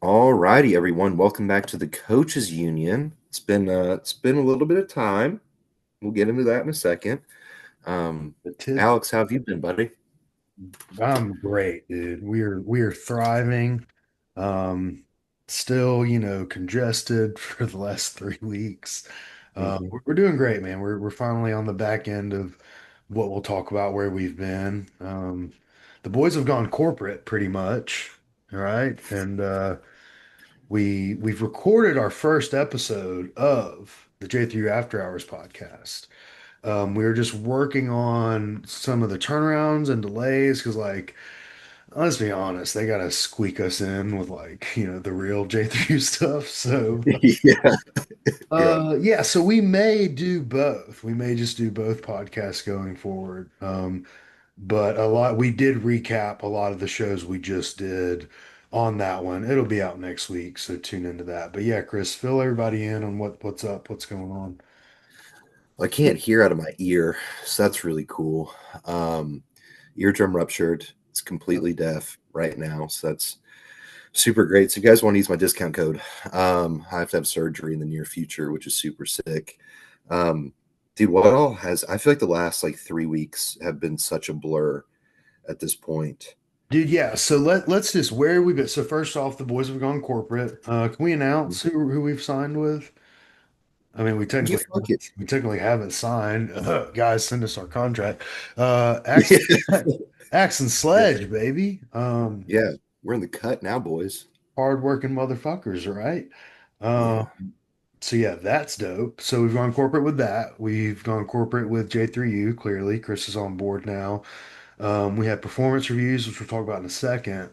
All righty, everyone. Welcome back to the Coaches Union. It's been a little bit of time. We'll get into that in a second. Um, The tid Alex, how have you been, buddy? I'm great, dude. We are thriving. Um, Still, congested for the last 3 weeks. Hmm. We're doing great, man. We're finally on the back end of what we'll talk about where we've been. The boys have gone corporate pretty much, all right? And we've recorded our first episode of the J3 After Hours podcast. We were just working on some of the turnarounds and delays because, like, let's be honest, they gotta squeak us in with the real J3 stuff. So, Yeah, yeah. yeah, so we may do both. We may just do both podcasts going forward. But we did recap a lot of the shows we just did on that one. It'll be out next week, so tune into that. But yeah, Chris, fill everybody in on what's up, what's going on. I can't hear out of my ear, so that's really cool. Um, Eardrum ruptured. It's completely deaf right now, so that's super great. So, you guys want to use my discount code? I have to have surgery in the near future, which is super sick. Um, Dude, what all has I feel like the last like 3 weeks have been such a blur at this point. Dude, yeah. So let's just where we've been. So first off, the boys have gone corporate. Can we announce who we've signed with? I mean, Yeah, fuck it. we technically haven't signed. Guys, send us our contract. Yeah, Axe and Sledge, baby. yeah, we're in the cut now, boys. Hardworking motherfuckers, right? Um, Yeah. so yeah, that's dope. So we've gone corporate with that. We've gone corporate with J3U. Clearly, Chris is on board now. We had performance reviews, which we'll talk about in a second.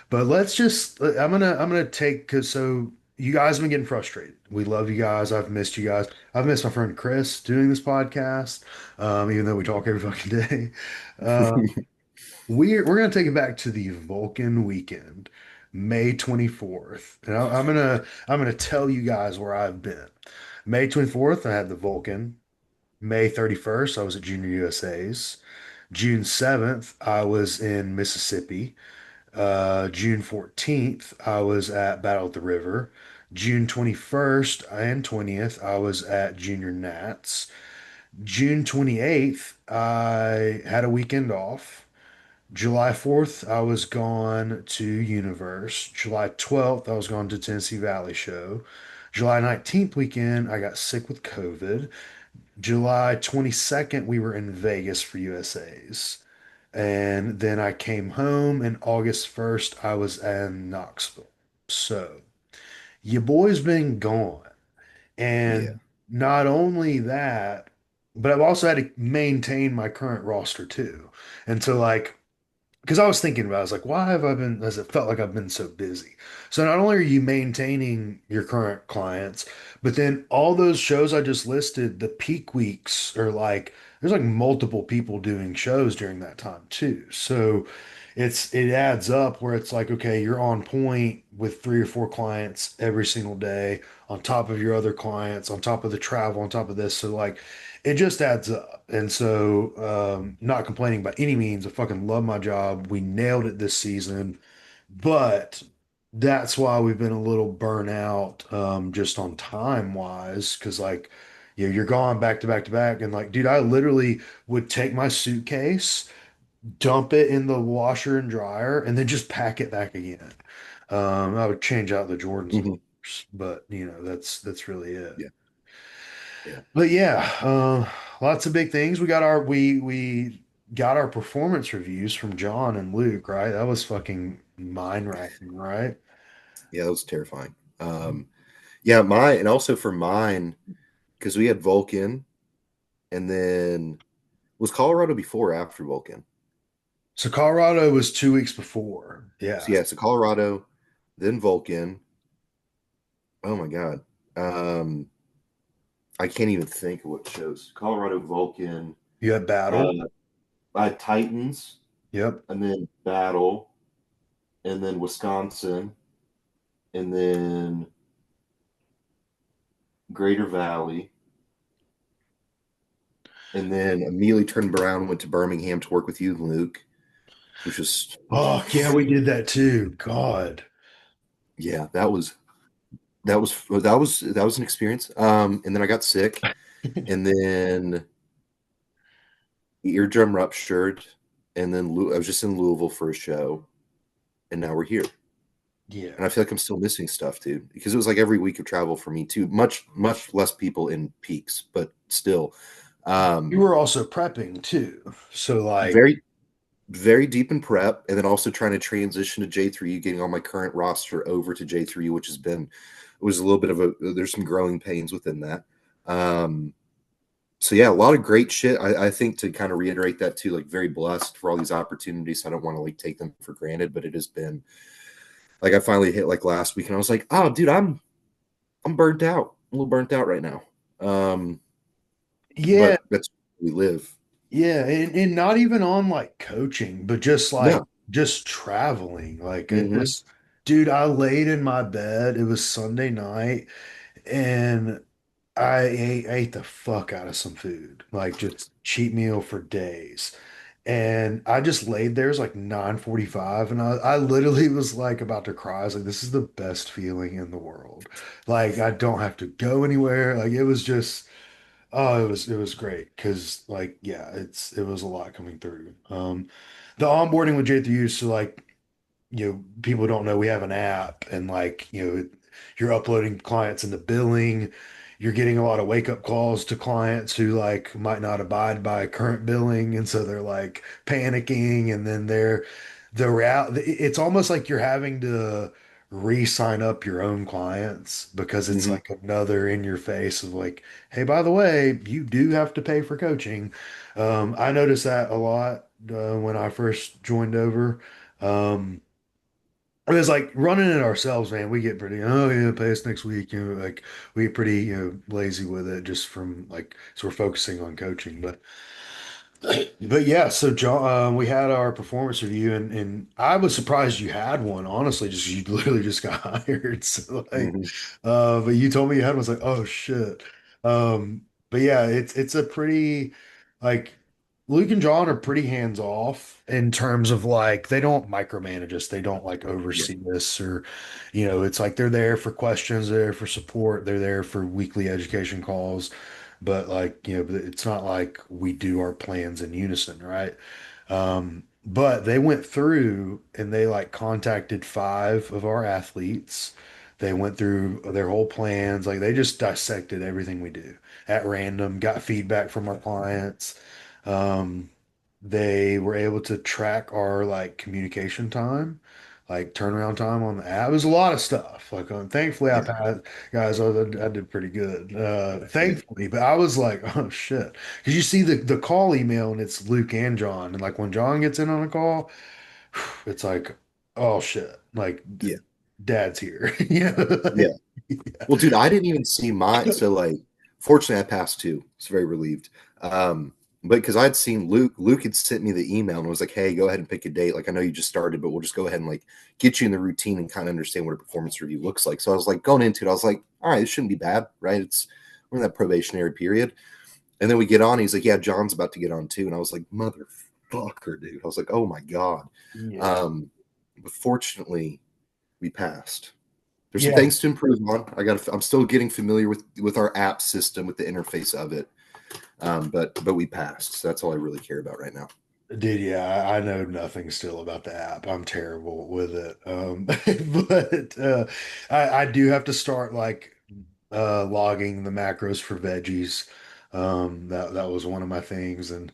But let's just I'm gonna take because so you guys have been getting frustrated. We love you guys. I've missed you guys. I've missed my friend Chris doing this podcast, even though we talk every fucking day. Uh, we're gonna take it back to the Vulcan weekend, May 24th. And I'm gonna tell you guys where I've been. May 24th, I had the Vulcan. May 31st, I was at Junior USA's. June 7th, I was in Mississippi. June 14th, I was at Battle at the River. June 21st and 20th, I was at Junior Nats. June 28th, I had a weekend off. July 4th, I was gone to Universe. July 12th, I was gone to Tennessee Valley Show. July 19th weekend, I got sick with COVID. July 22nd, we were in Vegas for USA's. And then I came home, and August 1st, I was in Knoxville. So, your boy's been gone. Yeah. And not only that, but I've also had to maintain my current roster too. And so, like, because I was thinking about it, I was like, why have I been, as it felt like I've been so busy. So not only are you maintaining your current clients, but then all those shows I just listed, the peak weeks are like, there's like multiple people doing shows during that time too. So it adds up where it's like, okay, you're on point with 3 or 4 clients every single day, on top of your other clients, on top of the travel, on top of this. So like it just adds up. And so, not complaining by any means. I fucking love my job. We nailed it this season, but that's why we've been a little burnout, just on time wise. Cause like, you're gone back to back to back. And like, dude, I literally would take my suitcase, dump it in the washer and dryer, and then just pack it back again. I would change out the Jordans, of Hmm. course, but that's really it. Yeah. Yeah. But yeah, lots of big things. We got our performance reviews from John and Luke, right? That was fucking mind racking, right? Yeah, that was terrifying. Yeah, mine, and also for mine, because we had Vulcan, and then was Colorado before or after Vulcan? So Colorado was 2 weeks before. So Yeah. yeah, so Colorado, then Vulcan. Oh my God. Um, I can't even think of what shows. Colorado, Vulcan, You had uh, Battle. Titans, Yep. and then Battle, and then Wisconsin, and then Greater Valley, and then immediately turned around and went to Birmingham to work with you, Luke, which was Oh, yeah, we did that too. God. Yeah, that was an experience. And then I got sick, and then eardrum ruptured, and then I was just in Louisville for a show, and now we're here. And I Yeah. feel like I'm still missing stuff, dude, because it was like every week of travel for me too. Much less people in peaks, but still, You um, were also prepping too. So like, very very deep in prep, and then also trying to transition to J3U, getting all my current roster over to J3U, which has been it was a little bit of a there's some growing pains within that. Um, so yeah, a lot of great shit. I think to kind of reiterate that too, like very blessed for all these opportunities. I don't want to like take them for granted, but it has been like I finally hit like last week, and I was like, oh, dude, I'm burnt out, a little burnt out right now. Um, yeah, but that's where we live. yeah, and not even on like coaching, but just like No. just traveling. Like it Hmm. just, dude, I laid in my bed. It was Sunday night, and I ate the fuck out of some food, like just cheat meal for days. And I just laid there. It was like 9:45, and I literally was like about to cry. I was like, this is the best feeling in the world. Like I don't have to go anywhere. Like it was just, oh, it was great because like yeah, it was a lot coming through. The onboarding with J3U, so like people don't know we have an app, and like you're uploading clients into billing. You're getting a lot of wake up calls to clients who like might not abide by current billing, and so they're like panicking, and then the real it's almost like you're having to re-sign up your own clients because it's Hmm. like another in your face of like, hey, by the way, you do have to pay for coaching. I noticed that a lot when I first joined over. Um, it was like running it ourselves, man. We get pretty, oh yeah, pay us next week. Like we get pretty, lazy with it just from like, so we're focusing on coaching. But yeah, so John, we had our performance review, and I was surprised you had one, honestly, just you literally just got hired. So like, Hmm. but you told me you had one. I was like, oh shit. But yeah, it's a pretty like Luke and John are pretty hands off in terms of like they don't micromanage us, they don't like Yeah. oversee us, or it's like they're there for questions, they're there for support, they're there for weekly education calls. But like, it's not like we do our plans in unison, right? But they went through and they like contacted five of our athletes. They went through their whole plans. Like they just dissected everything we do at random, got feedback from our clients. Um, they were able to track our like communication time, like turnaround time on the app. It was a lot of stuff. Like, thankfully, I Yeah. passed, guys. I did pretty good, Yeah. thankfully. But I was like, oh shit, because you see the call email and it's Luke and John, and like when John gets in on a call, it's like, oh shit, like Yeah. Dad's here. Yeah, Yeah. Well, dude, I didn't even see my so like fortunately I passed too. I was very relieved. But because I'd seen Luke had sent me the email and was like, hey, go ahead and pick a date. Like I know you just started, but we'll just go ahead and like get you in the routine and kind of understand what a performance review looks like. So I was like going into it, I was like, all right, this shouldn't be bad, right? It's we're in that probationary period. And then we get on, he's like, yeah, John's about to get on too. And I was like, motherfucker, dude. I was like, oh my God. yeah, Um, but fortunately we passed. There's some yeah. things to improve on. I'm still getting familiar with our app system, with the interface of it. But we passed. So that's all I really care about right now. Dude, yeah, I know nothing still about the app. I'm terrible with it. But I do have to start like logging the macros for veggies. That was one of my things, and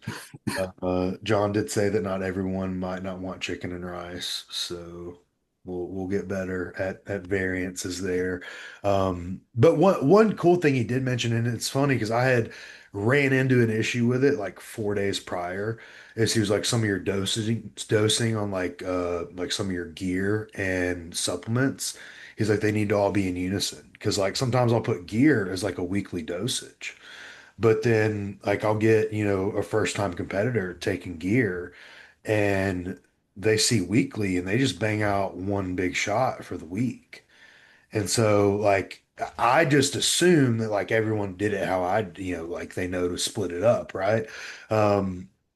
John did say that not everyone might not want chicken and rice, so we'll get better at variances there. But one cool thing he did mention, and it's funny because I had ran into an issue with it like 4 days prior, is he was like some of your dosing on like some of your gear and supplements. He's like they need to all be in unison because like sometimes I'll put gear as like a weekly dosage. But then like I'll get, a first time competitor taking gear and they see weekly and they just bang out one big shot for the week. And so like I just assume that like everyone did it how I, like they know to split it up, right?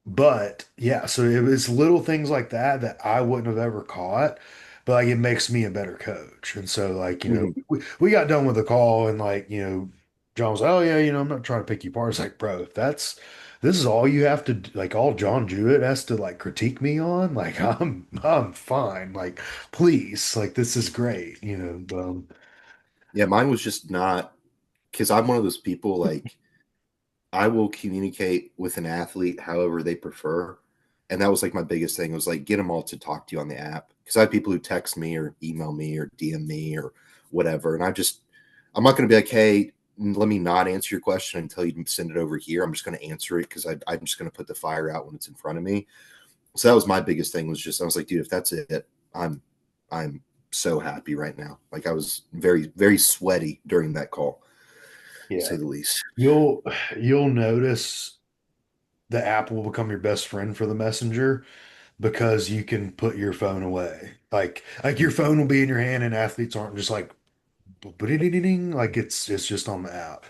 But yeah, so it was little things like that that I wouldn't have ever caught. but like it makes me a better coach. And so like, Mhm. we got done with the call and like, John was like, oh yeah, I'm not trying to pick you apart. It's like, bro, if this is all you have to like all John Jewett has to like critique me on, like I'm fine. Like, please, like this is great, Yeah, mine was just not because I'm one of those people like I will communicate with an athlete however they prefer. And that was like my biggest thing was like get them all to talk to you on the app. Because I have people who text me or email me or DM me or whatever. And I'm not going to be like, hey, let me not answer your question until you send it over here. I'm just going to answer it because I'm just going to put the fire out when it's in front of me. So that was my biggest thing was just, I was like, dude, if that's it, I'm so happy right now. Like I was very, very sweaty during that call, to yeah. say the least. You'll you'll notice the app will become your best friend for the messenger because you can put your phone away. Like your phone will be in your hand and athletes aren't just like like it's just on the app.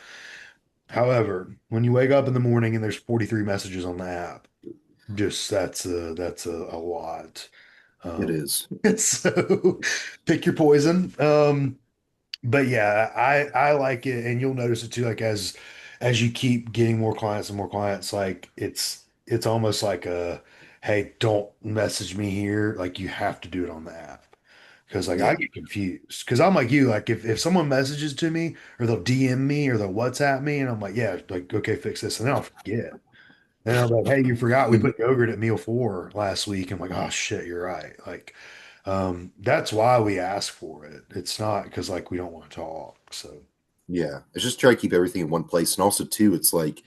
However, when you wake up in the morning and there's 43 messages on the app, just that's a lot. It Um, is. so pick your poison. But yeah, I like it, and you'll notice it too. Like as you keep getting more clients and more clients, like it's almost like a hey, don't message me here. Like you have to do it on the app because like I Yeah. get confused because I'm like you. Like if someone messages to me or they'll DM me or they'll WhatsApp me, and I'm like yeah, like okay, fix this, and then I'll forget. And I'm like, hey, you forgot we Mhm. put yogurt at meal 4 last week. I'm like, oh shit, you're right. Like, that's why we ask for it. It's not because like we don't want to talk. So Yeah. It's just try to keep everything in one place. And also too, it's like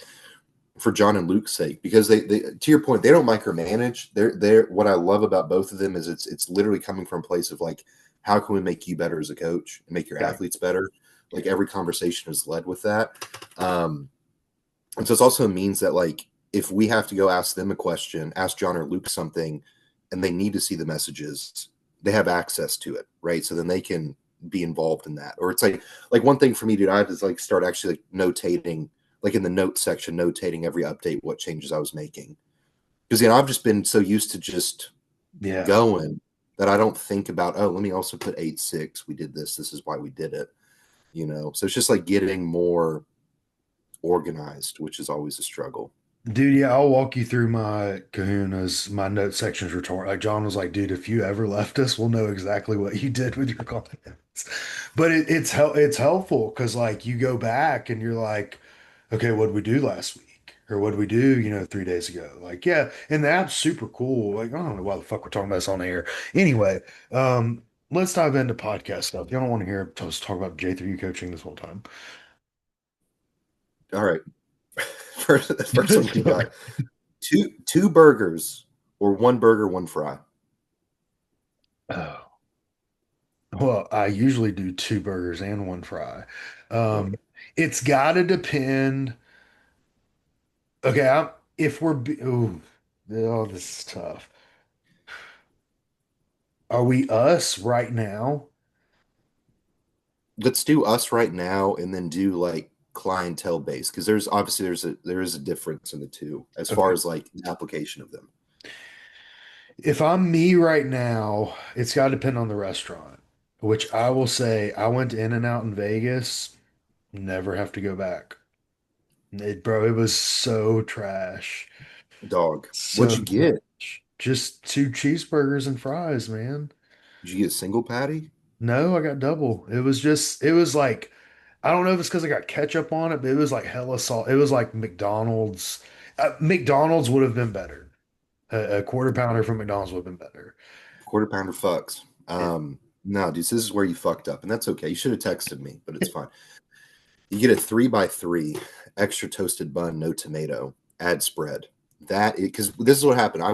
for John and Luke's sake, because they to your point, they don't micromanage. They're what I love about both of them is it's literally coming from a place of like, how can we make you better as a coach and make your yeah, athletes better? Like yeah, every conversation is led with that. Um, and so it also means that like if we have to go ask them a question, ask John or Luke something, and they need to see the messages, they have access to it, right? So then they can be involved in that. Or it's like one thing for me, dude, I had to like start actually like notating, like in the notes section, notating every update, what changes I was making. Because I've just been so used to just yeah. going that I don't think about, oh, let me also put 8-6. We did this. This is why we did it. So it's just like getting more organized, which is always a struggle. Dude, yeah, I'll walk you through my kahunas, my note sections retort. Like John was like, dude, if you ever left us, we'll know exactly what you did with your clients. But it's helpful because like you go back and you're like, okay, what did we do last week? Or what did we do, 3 days ago? Like, yeah, and the app's super cool. Like, I don't know why the fuck we're talking about this on air. Anyway, let's dive into podcast stuff. Y'all don't want to hear us talk about J3U coaching this whole time. All right. First one we got two burgers or one burger, one fry. Oh. Well, I usually do two burgers and one fry. Yeah. Um, it's got to depend. Okay, if ooh, oh, this is tough. Are we us right now? Let's do us right now and then do like clientele base because there's obviously there is a difference in the two as far Okay. as like the application of them. If I'm me right now, it's got to depend on the restaurant, which I will say I went to In-N-Out in Vegas, never have to go back. Bro, it was so trash. Dog. So What'd you get? trash. Just two cheeseburgers and fries, man. Did you get single patty? No, I got double. It was like, I don't know if it's because I got ketchup on it, but it was like hella salt. It was like McDonald's. McDonald's would have been better. A quarter pounder from McDonald's would have been better. Quarter pounder fucks. Yeah. No, dude, this is where you fucked up, and that's okay. You should have texted me, but it's fine. You get a 3 by 3 extra toasted bun, no tomato, add spread. That because this is what happened. Okay. I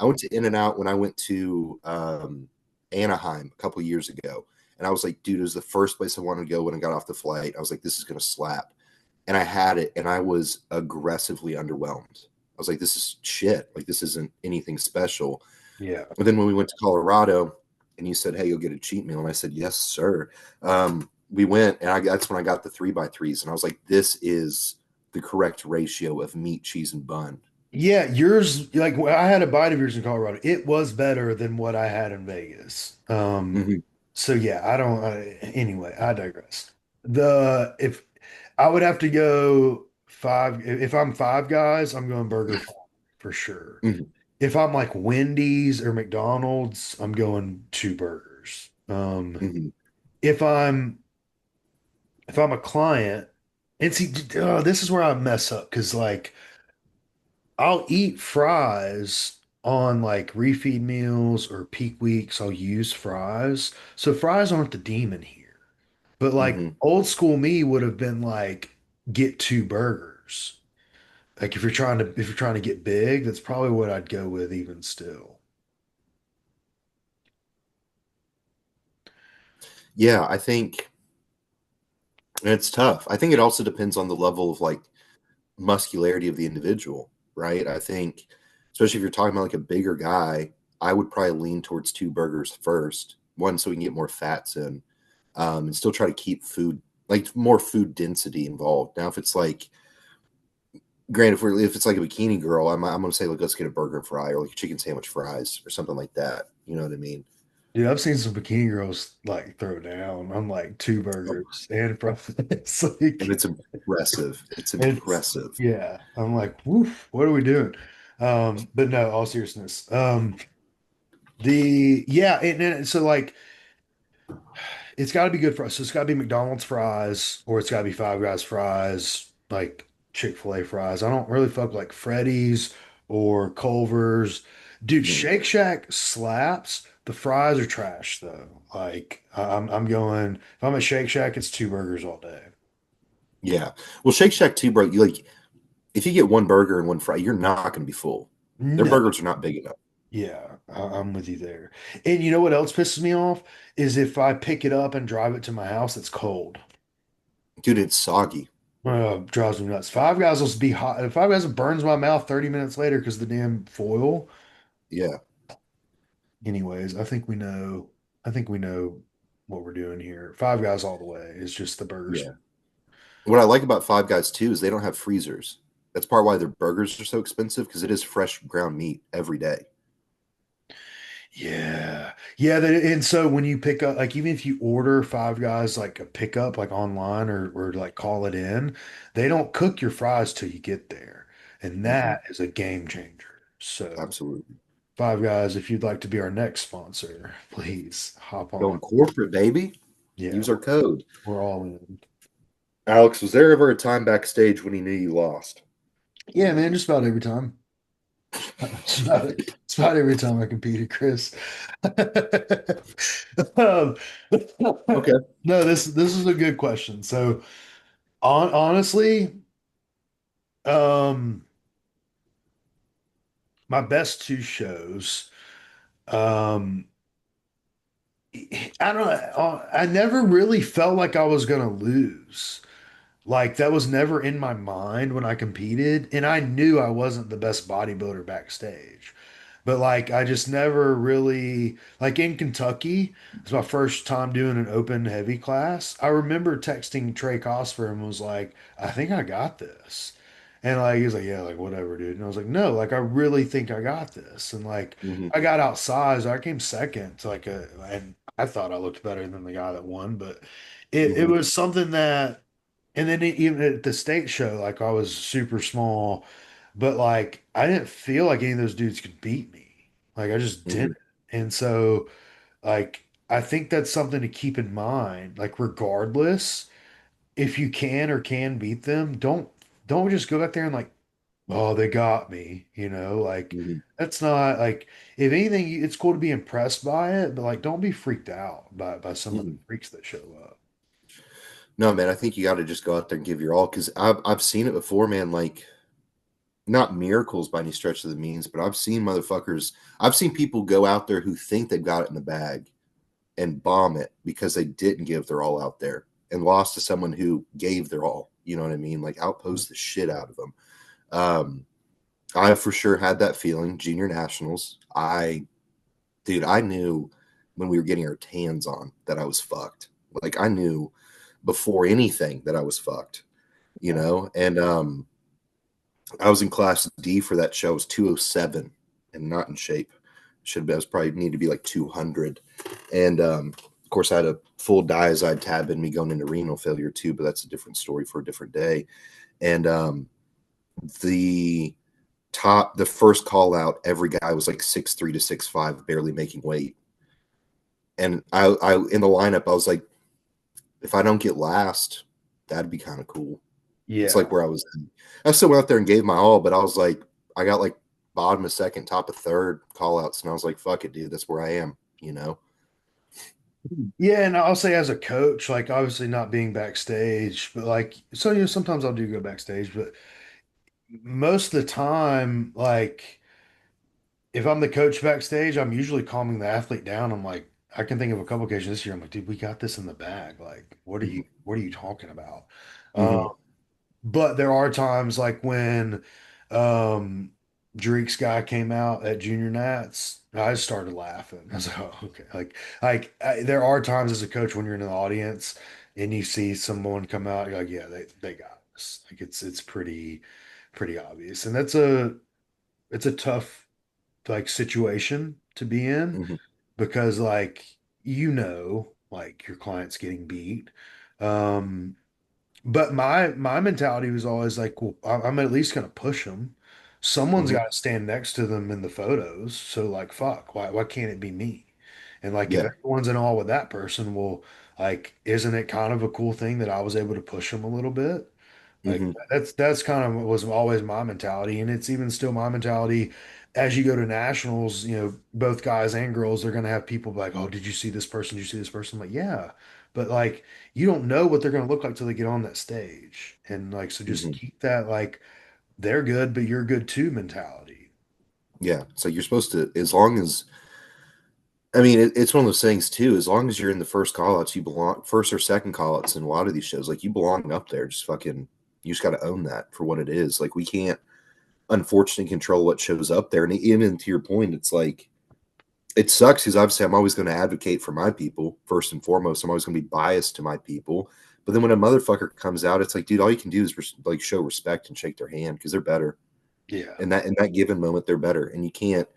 went to In and Out when I went to Anaheim a couple years ago, and I was like, dude, it was the first place I wanted to go when I got off the flight. I was like, this is gonna slap, and I had it, and I was aggressively underwhelmed. I was like, this is shit. Like this isn't anything special. Yeah. But then when we went to Colorado, and you said, hey, you'll get a cheat meal, and I said, yes, sir. We went, and that's when I got the 3 by 3s, and I was like, this is the correct ratio of meat, cheese, and bun. Yeah, yours, like I had a bite of yours in Colorado. It was better than what I had in Vegas. Mhm, So yeah, I don't, anyway, I digress. If I would have to go five, if I'm Five Guys, I'm going Burger Farm for sure. mhm, If I'm like Wendy's or McDonald's, I'm going two burgers. mhm. If I'm if I'm a client, and see, this is where I mess up because like I'll eat fries on like refeed meals or peak weeks. I'll use fries. So fries aren't the demon here. But like Mhm. old school me would have been like get two burgers. Like if you're trying to get big, that's probably what I'd go with even still. Yeah, I think it's tough. I think it also depends on the level of like muscularity of the individual, right? I think, especially if you're talking about like a bigger guy, I would probably lean towards two burgers first. One, so we can get more fats in, and still try to keep food like more food density involved. Now, if it's like, granted, if it's like a bikini girl, I'm gonna say like let's get a burger and fry or like a chicken sandwich fries or something like that. You know what I mean? Dude, I've seen some bikini girls like throw down on like two Oh, burgers and fries. It's and like it's impressive. It's it's impressive. yeah. I'm like, woof, what are we doing? But no, all seriousness. The yeah, and so like it's got to be good fries. So it's got to be McDonald's fries or it's got to be Five Guys fries, like Chick-fil-A fries. I don't really fuck like Freddy's or Culver's. Dude, Mhm. Shake Shack slaps. The fries are trash though. Like I'm going. If I'm at Shake Shack, it's two burgers all day. Yeah. Well, Shake Shack too, bro. You like if you get one burger and one fry, you're not going to be full. Their No. burgers are not big enough. Yeah, I'm with you there. And you know what else pisses me off is if I pick it up and drive it to my house, it's cold. Dude, it's soggy. Drives me nuts. Five Guys will be hot. Five Guys burns my mouth 30 minutes later because the damn foil. Yeah. Anyways, I think we know what we're doing here. Five Guys all the way. It's just the burgers. Yeah. What I like about Five Guys too is they don't have freezers. That's part why their burgers are so expensive because it is fresh ground meat every day. Yeah. Yeah. And so when you pick up, like, even if you order Five Guys, like a pickup, like online or like call it in, they don't cook your fries till you get there. And Hmm. that is a game changer. So, Absolutely. Five Guys, if you'd like to be our next sponsor, please hop on. Going corporate, baby. Yeah, Use our code. we're all in. Alex, was there ever a time backstage when he knew you lost? Yeah, man, just about every time. Just about every time I competed, Chris. Um, Okay. no, this is a good question. So, honestly, um, my best two shows, um, I don't know. I never really felt like I was gonna lose. Like that was never in my mind when I competed, and I knew I wasn't the best bodybuilder backstage. But like I just never really like in Kentucky, it's my first time doing an open heavy class. I remember texting Trey Cosper and was like, I think I got this. And like he was like, yeah, like whatever, dude. And I was like, no, like I really think I got this. And like Hmm. I got outsized. I came second to like a and I thought I looked better than the guy that won, but it Hmm. was something that and then even at the state show, like I was super small, but like I didn't feel like any of those dudes could beat me. Like I just Hmm. didn't. And so like I think that's something to keep in mind. Like regardless, if you can or can beat them, don't just go back there and like, oh, they got me, like Hmm. that's not like if anything, it's cool to be impressed by it, but like don't be freaked out by some of the Hmm. freaks that show up. No, man, I think you got to just go out there and give your all because I've seen it before, man. Like, not miracles by any stretch of the means, but I've seen motherfuckers, I've seen people go out there who think they've got it in the bag and bomb it because they didn't give their all out there and lost to someone who gave their all. You know what I mean? Like outpost the shit out of them. Um, I for sure had that feeling. Junior nationals, dude, I knew when we were getting our tans on that I was fucked. Like I knew before anything that I was fucked. You know, and I was in class D for that show. I was 207 and not in shape. Should have been, I was probably need to be like 200. And of course, I had a full diazide tab in me going into renal failure too, but that's a different story for a different day. And the the first call out, every guy was like 6'3" to 6'5", barely making weight. And I in the lineup, I was like, if I don't get last, that'd be kind of cool. It's like Yeah. where I was. I still went out there and gave my all, but I was like, I got like bottom of second, top of third call outs, and I was like, fuck it, dude, that's where I am, you know? Yeah, and I'll say as a coach, like obviously not being backstage, but like so sometimes I'll do go backstage, but most of the time, like if I'm the coach backstage, I'm usually calming the athlete down. I'm like, I can think of a couple occasions this year. I'm like, dude, we got this in the bag. Like, Mm-hmm. what are you talking about? Mm-hmm. But there are times like when um Drake's guy came out at Junior Nats, I started laughing. I was like, oh, okay. There are times as a coach when you're in the audience and you see someone come out, you're like, yeah, they got this. Like it's pretty obvious. And it's a tough like situation to be in Mm-hmm. because like your client's getting beat. Um but my mentality was always like, well, I'm at least gonna push them. Someone's Mm-hmm. got to stand next to them in the photos. So like, fuck, why can't it be me? And like, if Yeah. everyone's in all with that person, well, like, isn't it kind of a cool thing that I was able to push them a little bit? Like Mm-hmm. that's kind of was always my mentality, and it's even still my mentality as you go to nationals. Both guys and girls, they're gonna have people like, "Oh, did you see this person? Did you see this person?" I'm like, yeah, but like you don't know what they're gonna look like till they get on that stage, and like so just Mm-hmm. keep that like they're good, but you're good too mentality. Yeah. So you're supposed to, as long as, I mean, it's one of those things too. As long as you're in the first call outs, you belong, first or second call outs in a lot of these shows. Like you belong up there. Just fucking, you just got to own that for what it is. Like we can't, unfortunately, control what shows up there. And even to your point, it's like, it sucks because obviously I'm always going to advocate for my people first and foremost. I'm always going to be biased to my people. But then when a motherfucker comes out, it's like, dude, all you can do is like show respect and shake their hand because they're better. Yeah, In that given moment, they're better. And you can't.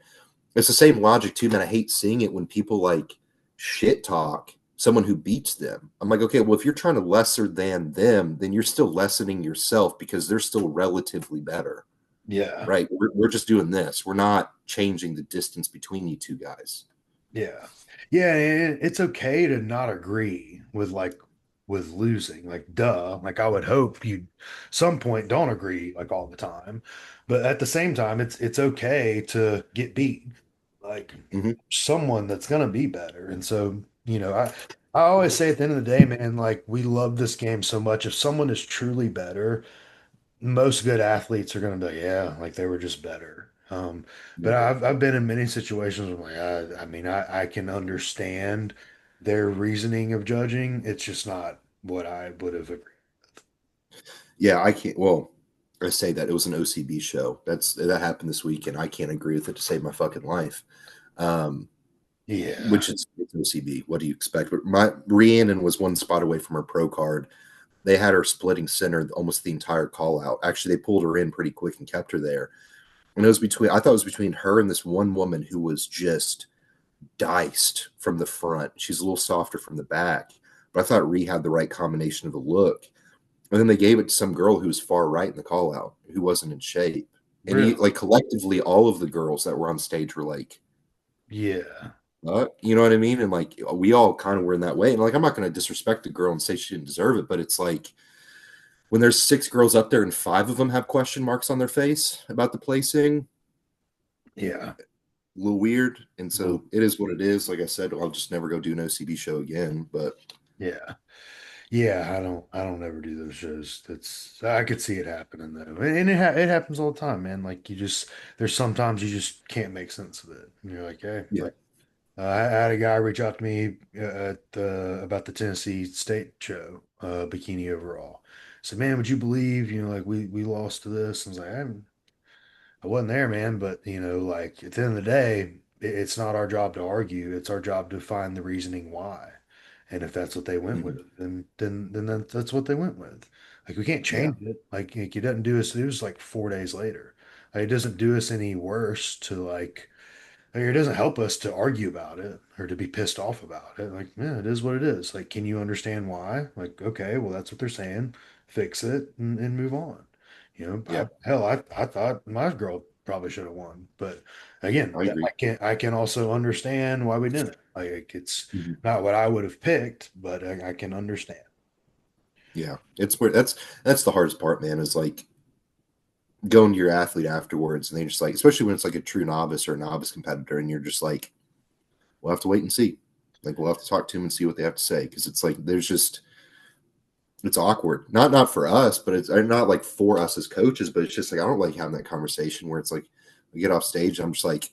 It's the same logic too, man. I hate seeing it when people like shit talk someone who beats them. I'm like, okay, well, if you're trying to lesser than them, then you're still lessening yourself because they're still relatively better, yeah. right? We're just doing this. We're not changing the distance between you two guys. Yeah. Yeah, and it's okay to not agree with with losing. Like duh. Like I would hope you some point don't agree like all the time. But at the same time, it's okay to get beat. Like Hmm. someone that's gonna be better. And so, I always say at the end of the day, man, like we love this game so much. If someone is truly better, most good athletes are going to be like, yeah, like they were just better. But Yeah. I've been in many situations where I mean, I can understand their reasoning of judging. It's just not what I would have agreed. Yeah, I can't. Well, I say that it was an OCB show. That happened this week, and I can't agree with it to save my fucking life. Um, Yeah, which is it's OCB. What do you expect? But my Rhiannon was one spot away from her pro card. They had her splitting center almost the entire call out. Actually, they pulled her in pretty quick and kept her there. And it was between, I thought it was between her and this one woman who was just diced from the front. She's a little softer from the back. But I thought Rhea had the right combination of the look. And then they gave it to some girl who was far right in the call out, who wasn't in shape. And really. like collectively, all of the girls that were on stage were like, Yeah, you know what I mean? And like we all kind of were in that way. And like I'm not going to disrespect the girl and say she didn't deserve it, but it's like when there's six girls up there and five of them have question marks on their face about the placing, yeah, a little weird. And well, so it is what it is. Like I said, I'll just never go do an OCB show again. But yeah, yeah. I don't ever do those shows. I could see it happening though, and it happens all the time, man. Like there's sometimes you just can't make sense of it, and you're like, hey, yeah, like. I had a guy reach out to me about the Tennessee State show, bikini overall. Said, "Man, would you believe, like we lost to this?" And I was like, I wasn't there, man, but like at the end of the day, it's not our job to argue. It's our job to find the reasoning why. And if that's what they went with, Mhm. then that's what they went with. Like we can't Yeah. change it. Like it doesn't do us. It was like 4 days later. Like, it doesn't do us any worse to like, it doesn't help us to argue about it or to be pissed off about it. Like, yeah, it is what it is. Like, can you understand why? Like, okay, well, that's what they're saying. Fix it and move on. Yeah. I thought my girl probably should have won, but again, I agree. I can also understand why we didn't. Like, it's Mhm. not what I would have picked, but I can understand. Yeah. It's where that's the hardest part, man, is like going to your athlete afterwards and they just like, especially when it's like a true novice or a novice competitor, and you're just like, we'll have to wait and see. Like we'll have to talk to them and see what they have to say. Cause it's like there's just it's awkward. Not for us, but it's not like for us as coaches, but it's just like I don't like having that conversation where it's like we get off stage, I'm just like,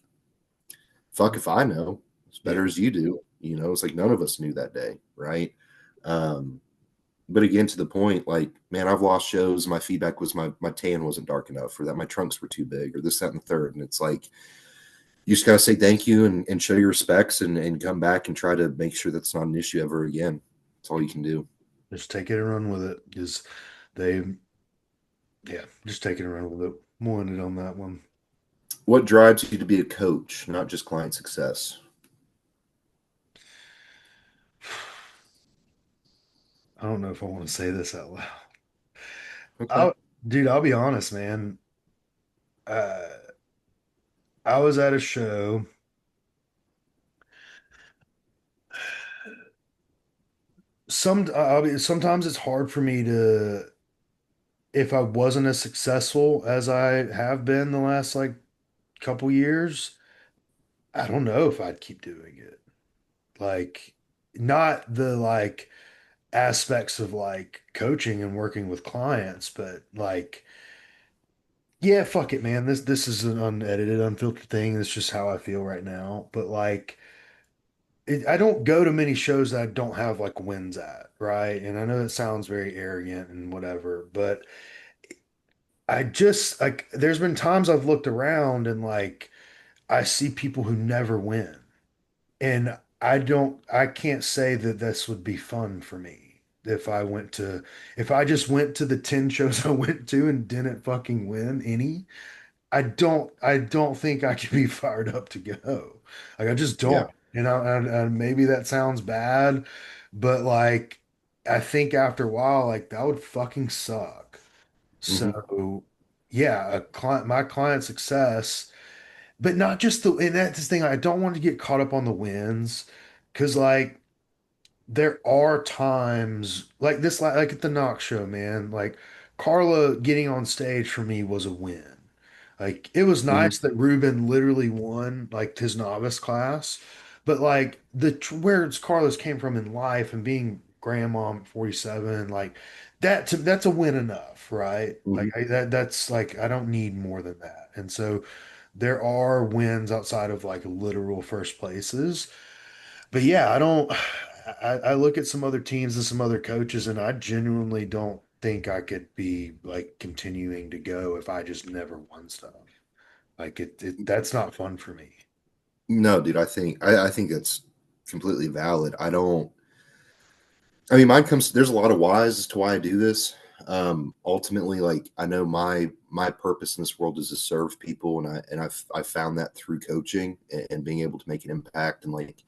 fuck if I know. As Yeah, better as you do. It's like none of us knew that day, right? Um, but again, to the point, like, man, I've lost shows. My feedback was my tan wasn't dark enough, or that my trunks were too big, or this, that, and the third. And it's like you just gotta say thank you and show your respects and come back and try to make sure that's not an issue ever again. That's all you can do. just take it and run with it. Because they, yeah, just take it and run with it. More in it on that one. What drives you to be a coach, not just client success? I don't know if I want to say this out loud. Okay. I, dude, I'll be honest, man. Uh, I was at a show. Sometimes it's hard for me to, if I wasn't as successful as I have been the last like couple years, I don't know if I'd keep doing it. Like, not the like aspects of like coaching and working with clients, but like, yeah, fuck it, man. This is an unedited, unfiltered thing. It's just how I feel right now. But like, I don't go to many shows that I don't have like wins at, right? And I know that sounds very arrogant and whatever, but I just like there's been times I've looked around and like I see people who never win. And I can't say that this would be fun for me if I just went to the 10 shows I went to and didn't fucking win any. I don't think I could be fired up to go. Like I just Yeah. don't. And maybe that sounds bad, but like I think after a while, like that would fucking suck. Hmm. So yeah, my client success, but not just and that's the thing. I don't want to get caught up on the wins because like there are times like this, like at the Knox show, man. Like Carla getting on stage for me was a win. Like it was Hmm. nice that Ruben literally won like his novice class, but like where Carlos came from in life and being grandma at 47, like that's a win enough, right? Hmm. Like that's like I don't need more than that. And so there are wins outside of like literal first places. But yeah, I don't. I look at some other teams and some other coaches, and I genuinely don't think I could be like continuing to go if I just never won stuff. Like that's not fun for me. No, dude, I think that's completely valid. I mean, mine comes there's a lot of whys as to why I do this. Ultimately, like I know my purpose in this world is to serve people, and I've found that through coaching and being able to make an impact and like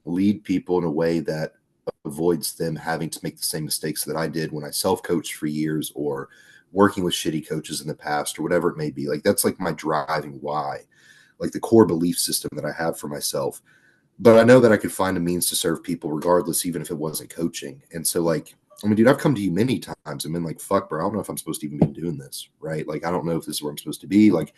lead people in a way that avoids them having to make the same mistakes that I did when I self-coached for years or working with shitty coaches in the past or whatever it may be. Like that's like my driving why, like the core belief system that I have for myself. But I know that I could find a means to serve people regardless, even if it wasn't coaching. And so, like, I mean, dude, I've come to you many times and been like, fuck, bro, I don't know if I'm supposed to even be doing this, right? Like, I don't know if this is where I'm supposed to be. Like,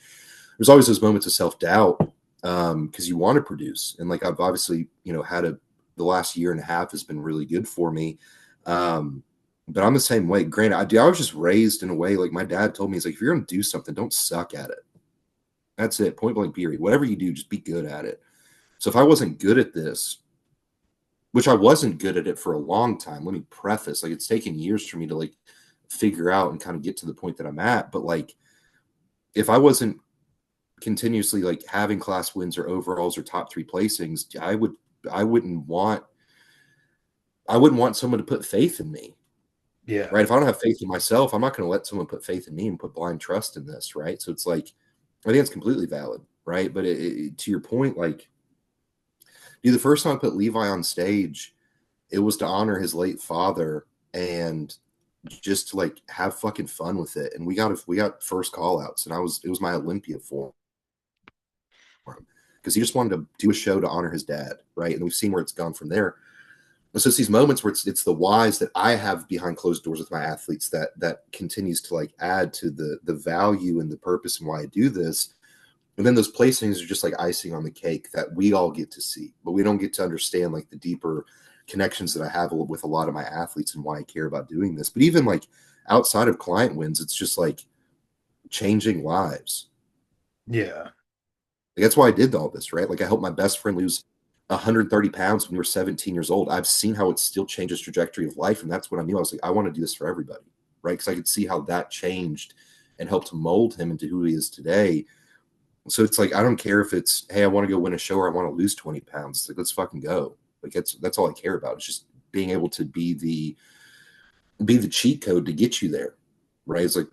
there's always those moments of self doubt because you want to produce. And like, I've obviously, had the last year and a half has been really good for me. Um, but I'm the same way. Granted, I was just raised in a way like my dad told me, he's like, if you're going to do something, don't suck at it. That's it, point blank, period. Whatever you do, just be good at it. So if I wasn't good at this, which I wasn't good at it for a long time. Let me preface, like it's taken years for me to like figure out and kind of get to the point that I'm at. But like if I wasn't continuously like having class wins or overalls or top three placings, I wouldn't want I wouldn't want someone to put faith in me, Yeah. right? If I don't have faith in myself, I'm not going to let someone put faith in me and put blind trust in this, right? So it's like, I think it's completely valid, right? But to your point, like, dude, the first time I put Levi on stage, it was to honor his late father and just to like have fucking fun with it. And we got first call outs, and it was my Olympia for him because he just wanted to do a show to honor his dad, right? And we've seen where it's gone from there. And so it's these moments where it's the whys that I have behind closed doors with my athletes that continues to like add to the value and the purpose and why I do this. And then those placings are just like icing on the cake that we all get to see, but we don't get to understand like the deeper connections that I have with a lot of my athletes and why I care about doing this. But even like outside of client wins, it's just like changing lives. Yeah. Like, that's why I did all this, right? Like I helped my best friend lose 130 pounds when we were 17 years old. I've seen how it still changes trajectory of life. And that's what I knew. I was like, I want to do this for everybody, right? Because I could see how that changed and helped mold him into who he is today. So it's like I don't care if it's hey, I want to go win a show or I want to lose 20 pounds. It's like let's fucking go. Like that's all I care about. It's just being able to be the cheat code to get you there. Right. It's like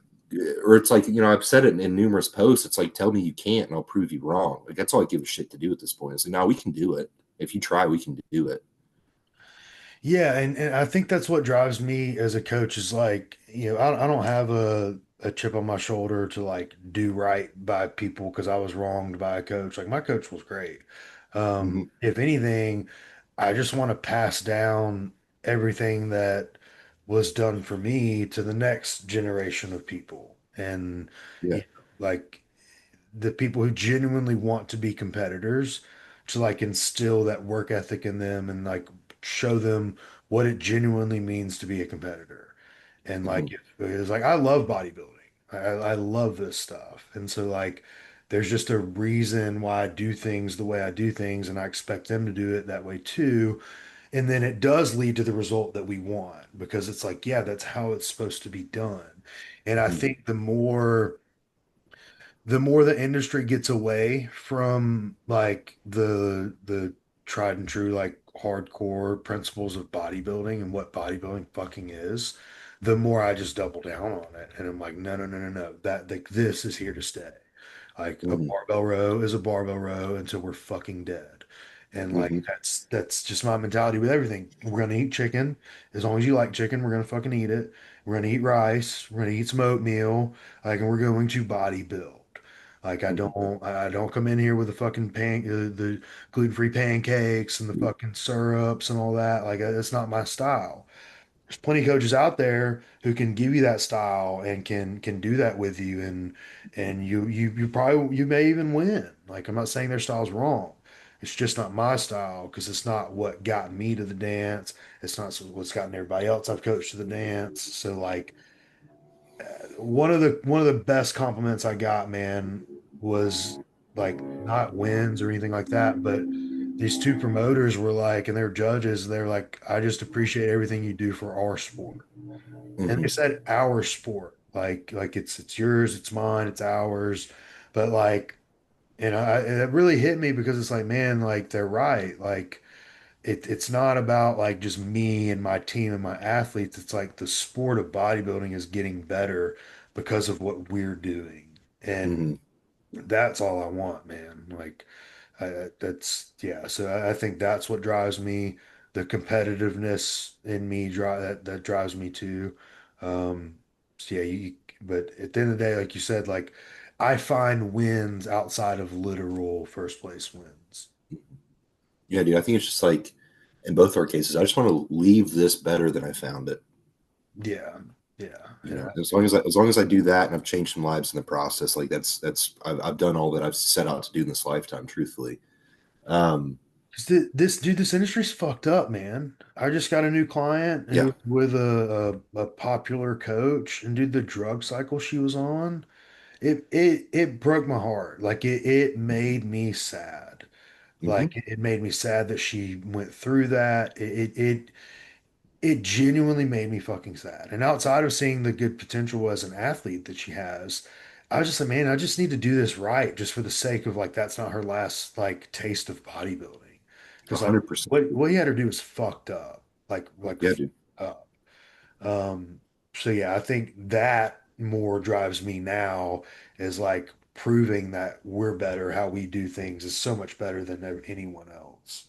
or it's like, I've said it in numerous posts. It's like tell me you can't and I'll prove you wrong. Like that's all I give a shit to do at this point. It's like, no, we can do it. If you try, we can do it. Yeah, and I think that's what drives me as a coach is like, I don't have a chip on my shoulder to like do right by people because I was wronged by a coach. Like my coach was great. Mm-hmm. If anything, I just want to pass down everything that was done for me to the next generation of people. And Yeah. you know, like the people who genuinely want to be competitors to like instill that work ethic in them and like show them what it genuinely means to be a competitor. And Mm-hmm. like it's like I love bodybuilding. I love this stuff. And so like there's just a reason why I do things the way I do things and I expect them to do it that way too. And then it does lead to the result that we want because it's like, yeah, that's how it's supposed to be done. And I Mm-hmm. think the more the industry gets away from like the tried and true like hardcore principles of bodybuilding and what bodybuilding fucking is, the more I just double down on it and I'm like no no no no no that like this is here to stay. Like a Mm-hmm. barbell row is a barbell row until we're fucking dead. And like Mm-hmm. that's just my mentality with everything. We're gonna eat chicken. As long as you like chicken, we're gonna fucking eat it. We're gonna eat rice. We're gonna eat some oatmeal. Like, and we're going to body build. Like I don't come in here with the fucking the gluten-free pancakes and the fucking syrups and all that. Like that's not my style. There's plenty of coaches out there who can give you that style and can do that with you and you may even win. Like I'm not saying their style's wrong. It's just not my style because it's not what got me to the dance. It's not what's gotten everybody else I've coached to the dance. So like one of the best compliments I got, man, was like not wins or anything like that, but these two promoters were like, and they're judges, they're like, I just appreciate everything you do for our sport. And they Mm-hmm. said our sport, like it's yours, it's mine, it's ours. But like, it really hit me because it's like, man, like they're right. Like it's not about like just me and my team and my athletes. It's like the sport of bodybuilding is getting better because of what we're doing. And Mm-hmm. that's all I want, man. Like that's yeah. So I think that's what drives me. The competitiveness in me that drives me too. So yeah, but at the end of the day, like you said, like I find wins outside of literal first place wins. Yeah, dude. I think it's just like in both our cases, I just want to leave this better than I found it. Yeah, yeah, and As long as I do that and I've changed some lives in the process, like I've done all that I've set out to do in this lifetime, truthfully. Um, this industry's fucked up, man. I just got a new client yeah. who with a popular coach, and dude, the drug cycle she was on, it broke my heart. Like it made me sad. Mm-hmm. Like it made me sad that she went through that. It genuinely made me fucking sad. And outside of seeing the good potential as an athlete that she has, I was just like, man, I just need to do this right, just for the sake of like that's not her last like taste of bodybuilding. A Because like hundred percent. what he had her do was fucked up. Yeah, dude. up. Um, so yeah, I think that more drives me now is like proving that we're better, how we do things is so much better than anyone else.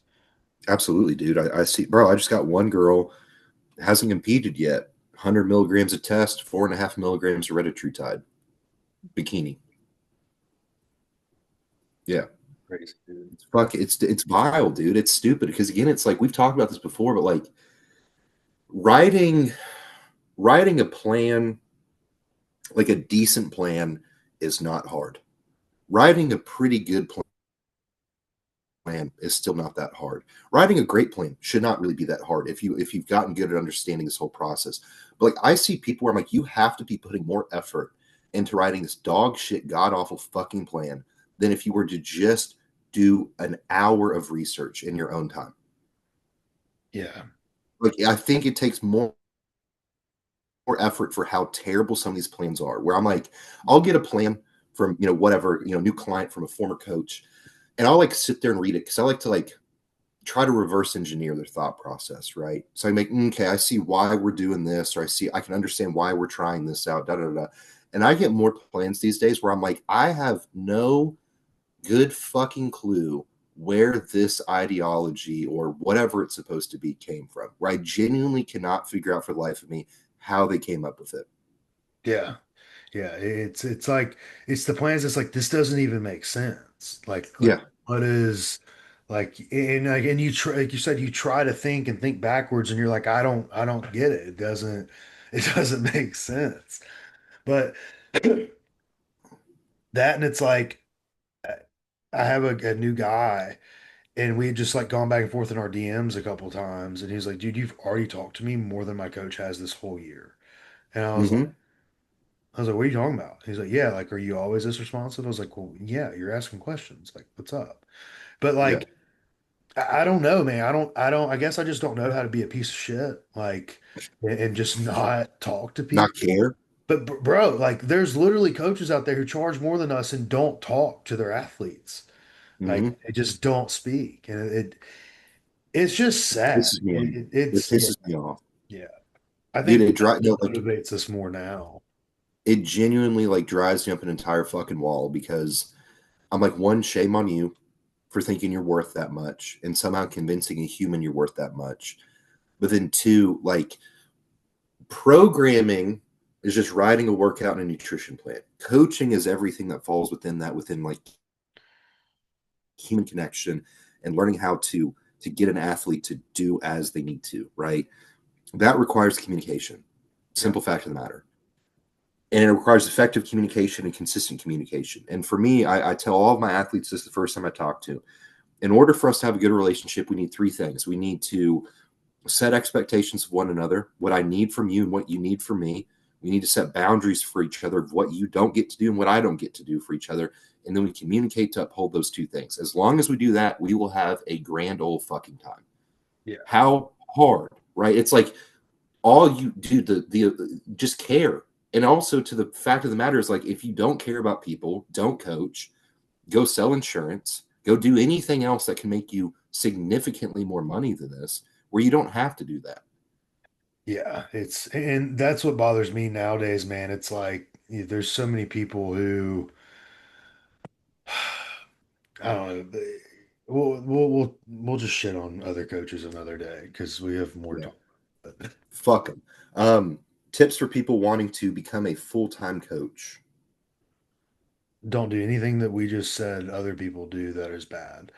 Absolutely, dude. I see, bro. I just got one girl hasn't competed yet. 100 milligrams of test, 4.5 milligrams of retatrutide, bikini. Yeah, Crazy, dude. it's vile, dude. It's stupid because again, it's like we've talked about this before, but like writing writing a plan, like a decent plan, is not hard. Writing a pretty good plan is still not that hard. Writing a great plan should not really be that hard if you've gotten good at understanding this whole process. But like I see people where I'm like, you have to be putting more effort into writing this dog shit, god awful fucking plan than if you were to just do an hour of research in your own time. Yeah. Like I think it takes more effort for how terrible some of these plans are. Where I'm like, I'll get a plan from whatever new client from a former coach, and I'll like sit there and read it because I like to like try to reverse engineer their thought process, right? So I make, okay, I see why we're doing this, or I can understand why we're trying this out, da da da. And I get more plans these days where I'm like, I have no good fucking clue where this ideology or whatever it's supposed to be came from, where I genuinely cannot figure out for the life of me how they came up with it. Yeah. Yeah. It's like it's the plans that's like this doesn't even make sense. Like Yeah. what is and you try like you said you try to think backwards and you're like I don't get it. It doesn't make sense. But that and it's like I have a new guy and we had just like gone back and forth in our DMs a couple times and he's like, dude, you've already talked to me more than my coach has this whole year. And Mm-hmm. I was like, what are you talking about? He's like, yeah, like, are you always this responsive? I was like, well, yeah, you're asking questions. Like, what's up? But Yeah. like, I don't know, man. I guess I just don't know how to be a piece of shit. Like, and just not talk to Not people. care. But bro, like, there's literally coaches out there who charge more than us and don't talk to their athletes. Like, Mm-hmm. they just don't speak. And it's just sad. Pisses me off. It It's, yeah, pisses me off. yeah. I Dude, think it that's drives what like motivates us more now. it genuinely like drives me up an entire fucking wall because I'm like, one, shame on you for thinking you're worth that much and somehow convincing a human you're worth that much. But then two, like programming is just writing a workout and a nutrition plan. Coaching is everything that falls within that, within like human connection and learning how to get an athlete to do as they need to, right? That requires communication. Yeah. Simple fact of the matter. And it requires effective communication and consistent communication. And for me, I tell all of my athletes this the first time I talk to. In order for us to have a good relationship, we need three things. We need to set expectations of one another, what I need from you and what you need from me. We need to set boundaries for each other of what you don't get to do and what I don't get to do for each other. And then we communicate to uphold those two things. As long as we do that, we will have a grand old fucking time. Yeah. How hard, right? It's like all you do, just care. And also to the fact of the matter is like if you don't care about people, don't coach, go sell insurance, go do anything else that can make you significantly more money than this, where you don't have to do that. Yeah, and that's what bothers me nowadays, man. It's like there's so many people who I don't know. We'll just shit on other coaches another day because we have more Yeah. time. But Fuck them. Tips for people wanting to become a full-time coach. don't do anything that we just said other people do that is bad.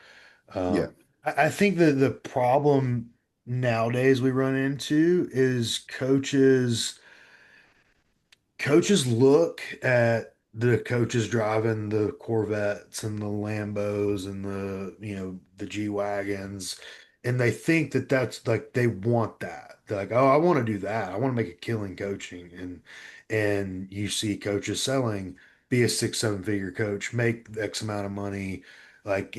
Yeah. I think that the problem nowadays we run into is coaches look at the coaches driving the Corvettes and the Lambos and the G Wagons, and they think that that's like they want that. They're like, oh, I want to do that. I want to make a killing coaching, and you see coaches selling, be a 6, 7 figure coach, make X amount of money, like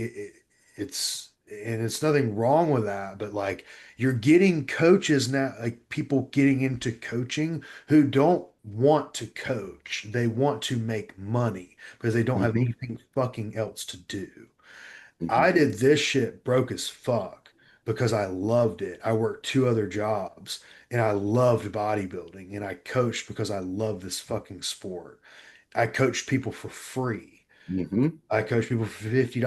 it's and it's nothing wrong with that, but like you're getting coaches now, like people getting into coaching who don't want to coach. They want to make money because they don't have Hmm. anything fucking else to do. Hmm. I did this shit broke as fuck because I loved it. I worked two other jobs and I loved bodybuilding and I coached because I love this fucking sport. I coached people for free. Hmm. I coach people for $50,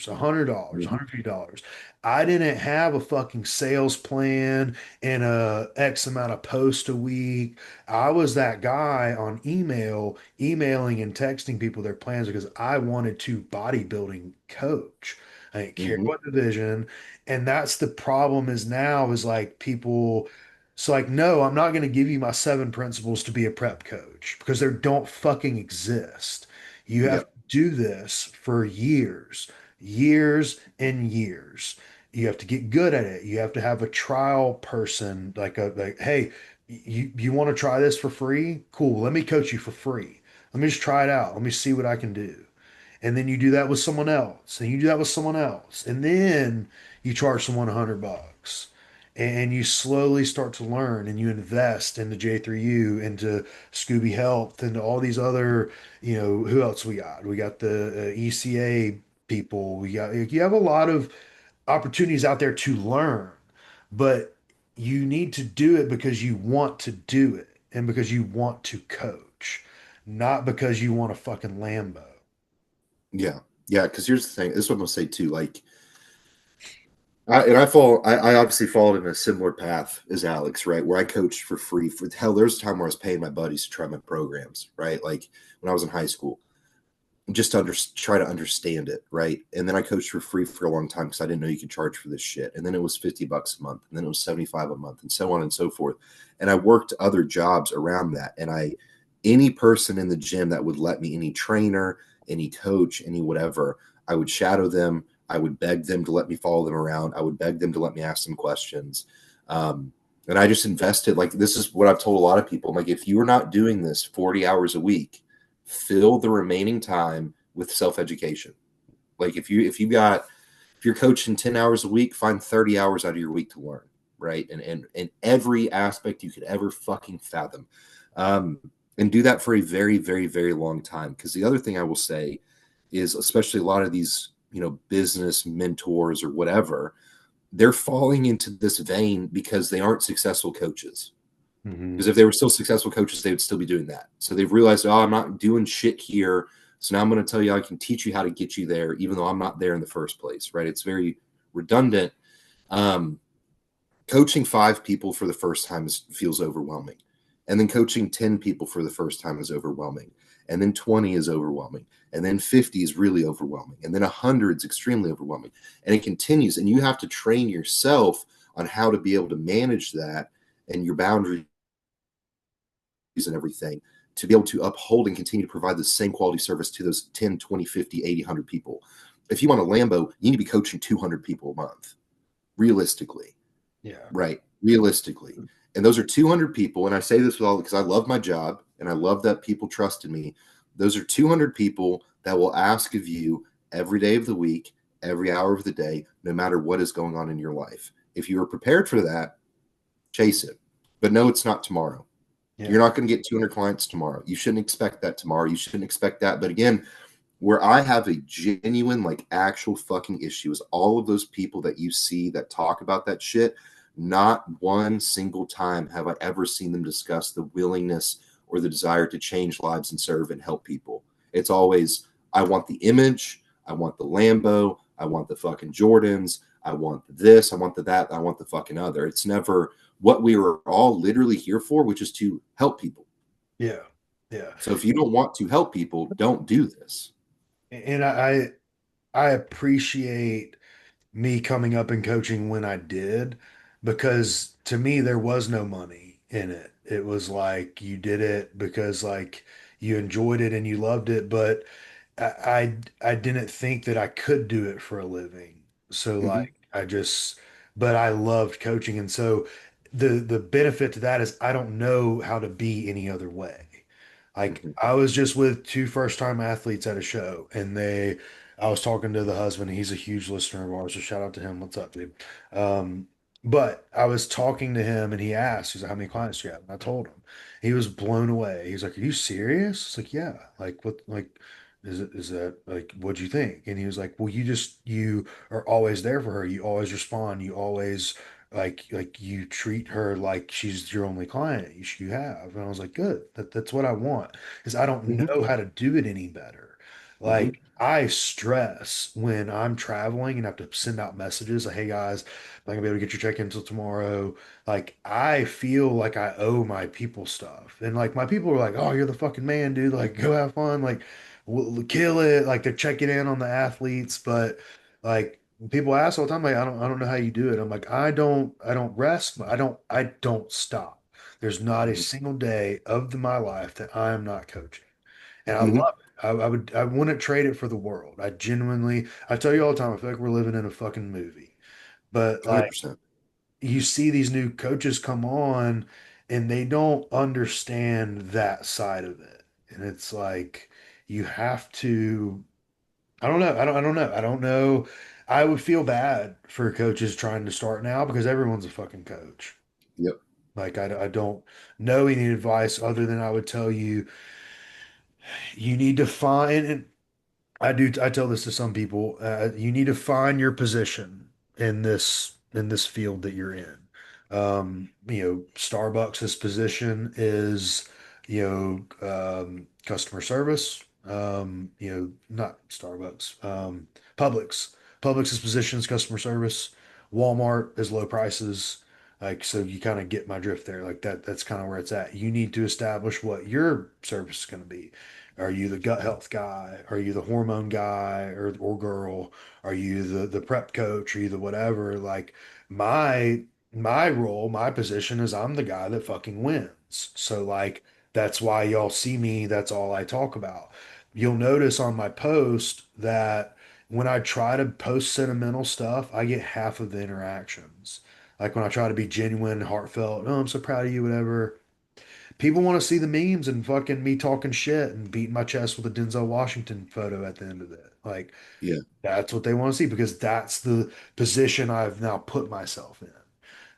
$100, Hmm. $150. I didn't have a fucking sales plan and a X amount of posts a week. I was that guy on email, emailing and texting people their plans because I wanted to bodybuilding coach. I didn't care Hmm. what division. And that's the problem is now is like people, it's like, no, I'm not going to give you my seven principles to be a prep coach because they don't fucking exist. You have Yep. do this for years, years and years. You have to get good at it. You have to have a trial person, like, hey, you want to try this for free? Cool. Let me coach you for free. Let me just try it out. Let me see what I can do. And then you do that with someone else, and you do that with someone else, and then you charge someone $100, and you slowly start to learn, and you invest into J3U, into Scooby Health, into all these other, who else we got? We got the ECA people. You have a lot of opportunities out there to learn, but you need to do it because you want to do it and because you want to coach, not because you want a fucking Lambo. Yeah. Yeah. Because here's the thing. This is what I'm gonna say too. Like, I obviously followed in a similar path as Alex, right? Where I coached for free. For hell, there's a time where I was paying my buddies to try my programs, right? Like when I was in high school, just to try to understand it, right? And then I coached for free for a long time because I didn't know you could charge for this shit. And then it was $50 a month, and then it was 75 a month, and so on and so forth. And I worked other jobs around that. And any person in the gym that would let me, any trainer, any coach, any whatever, I would shadow them. I would beg them to let me follow them around. I would beg them to let me ask them questions. Um, and I just invested. Like, this is what I've told a lot of people. I'm like, if you are not doing this 40 hours a week, fill the remaining time with self-education. Like if you're coaching 10 hours a week, find 30 hours out of your week to learn, right? And every aspect you could ever fucking fathom. Um, and do that for a very, very, very long time. Because the other thing I will say is, especially a lot of these, business mentors or whatever, they're falling into this vein because they aren't successful coaches. Hmm. Because if they were still successful coaches, they would still be doing that. So they've realized, oh, I'm not doing shit here. So now I'm going to tell you I can teach you how to get you there, even though I'm not there in the first place, right? It's very redundant. Um, Coaching five people for the first time feels overwhelming. And then coaching 10 people for the first time is overwhelming. And then 20 is overwhelming. And then 50 is really overwhelming. And then 100 is extremely overwhelming. And it continues. And you have to train yourself on how to be able to manage that and your boundaries and everything to be able to uphold and continue to provide the same quality service to those 10, 20, 50, 80, 100 people. If you want a Lambo, you need to be coaching 200 people a month, realistically, Yeah. right? Realistically. And those are 200 people. And I say this with all because I love my job and I love that people trusted me. Those are 200 people that will ask of you every day of the week, every hour of the day, no matter what is going on in your life. If you are prepared for that, chase it. But no, it's not tomorrow. You're Yeah. not going to get 200 clients tomorrow. You shouldn't expect that tomorrow. You shouldn't expect that. But again, where I have a genuine, like actual fucking issue is all of those people that you see that talk about that shit. Not one single time have I ever seen them discuss the willingness or the desire to change lives and serve and help people. It's always, I want the image, I want the Lambo, I want the fucking Jordans, I want this, I want the that, I want the fucking other. It's never what we were all literally here for, which is to help people. Yeah. Yeah. So if you don't want to help people, don't do this. And I appreciate me coming up and coaching when I did because to me there was no money in it. It was like you did it because like you enjoyed it and you loved it, but I didn't think that I could do it for a living. So Mm-hmm. like but I loved coaching, and so the benefit to that is I don't know how to be any other way. Like Mm-hmm. I was just with two first time athletes at a show, and I was talking to the husband. He's a huge listener of ours, so shout out to him. What's up, dude? But I was talking to him, and he asked, he's like, "How many clients do you have?" And I told him. He was blown away. He's like, "Are you serious?" It's like, "Yeah." Like what? Like is that like what'd you think? And he was like, well, you are always there for her. You always respond. You always like you treat her like she's your only client you have. And I was like, good. That's what I want because I don't Hmm. know how to do it any better. Hmm. Like I stress when I'm traveling and have to send out messages like, hey guys, I'm not gonna be able to get your check-in until tomorrow. Like I feel like I owe my people stuff. And like my people are like, oh, you're the fucking man, dude. Like go have fun. Like we'll kill it. Like they're checking in on the athletes, but like people ask all the time, like I don't know how you do it. I'm like, I don't rest. I don't stop. There's not a Hmm. single day of my life that I am not coaching, and I Hmm. love it. I wouldn't trade it for the world. I genuinely, I tell you all the time, I feel like we're living in a fucking movie. But like 100%. you see these new coaches come on and they don't understand that side of it. And it's like you have to I don't know. I don't know. I would feel bad for coaches trying to start now because everyone's a fucking coach. Yep. Like I don't know any advice other than I would tell you you need to find and I tell this to some people. You need to find your position in this field that you're in. Starbucks' position is, customer service. Not Starbucks. Publix. Publix's position is customer service. Walmart is low prices. Like, so you kind of get my drift there. Like that's kind of where it's at. You need to establish what your service is going to be. Are you the gut health guy? Are you the hormone guy or girl? Are you the prep coach? Are you the whatever? Like my role, my position is I'm the guy that fucking wins. So like that's why y'all see me, that's all I talk about. You'll notice on my post that when I try to post sentimental stuff, I get half of the interactions. Like when I try to be genuine, heartfelt, oh, I'm so proud of you, whatever. People want to see the memes and fucking me talking shit and beating my chest with a Denzel Washington photo at the end of it. Like Yeah. that's what they want to see because that's the position I've now put myself in.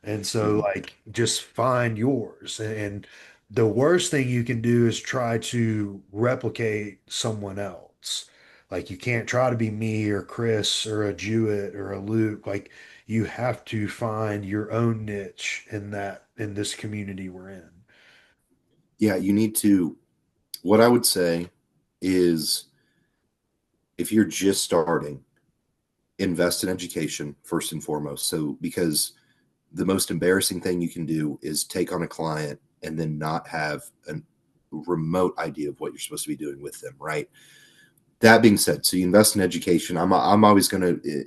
And so Hmm. like just find yours. And the worst thing you can do is try to replicate someone else. Like you can't try to be me or Chris or a Jewett or a Luke. Like you have to find your own niche in this community we're in. Yeah. You need to, what I would say is if you're just starting, invest in education first and foremost. So, because the most embarrassing thing you can do is take on a client and then not have a remote idea of what you're supposed to be doing with them, right? That being said, so you invest in education. I'm always going to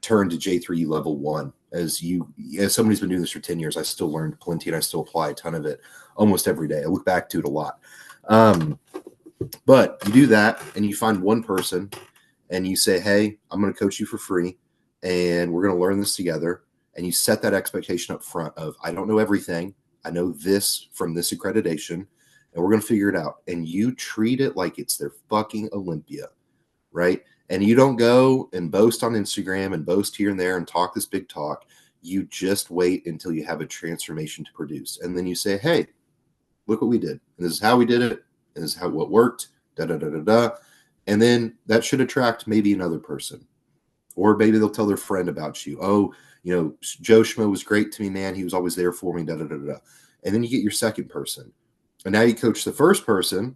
turn to J3 level one. As somebody who's been doing this for 10 years, I still learned plenty and I still apply a ton of it almost every day. I look back to it a lot. Um, but you do that and you find one person and you say, hey, I'm going to coach you for free and we're going to learn this together. And you set that expectation up front of, I don't know everything. I know this from this accreditation and we're going to figure it out. And you treat it like it's their fucking Olympia, right? And you don't go and boast on Instagram and boast here and there and talk this big talk. You just wait until you have a transformation to produce. And then you say, hey, look what we did. And this is how we did it. And this is how what worked. Da da da da da. And then that should attract maybe another person. Or maybe they'll tell their friend about you. Oh, Joe Schmo was great to me, man. He was always there for me. Da da da da. And then you get your second person. And now you coach the first person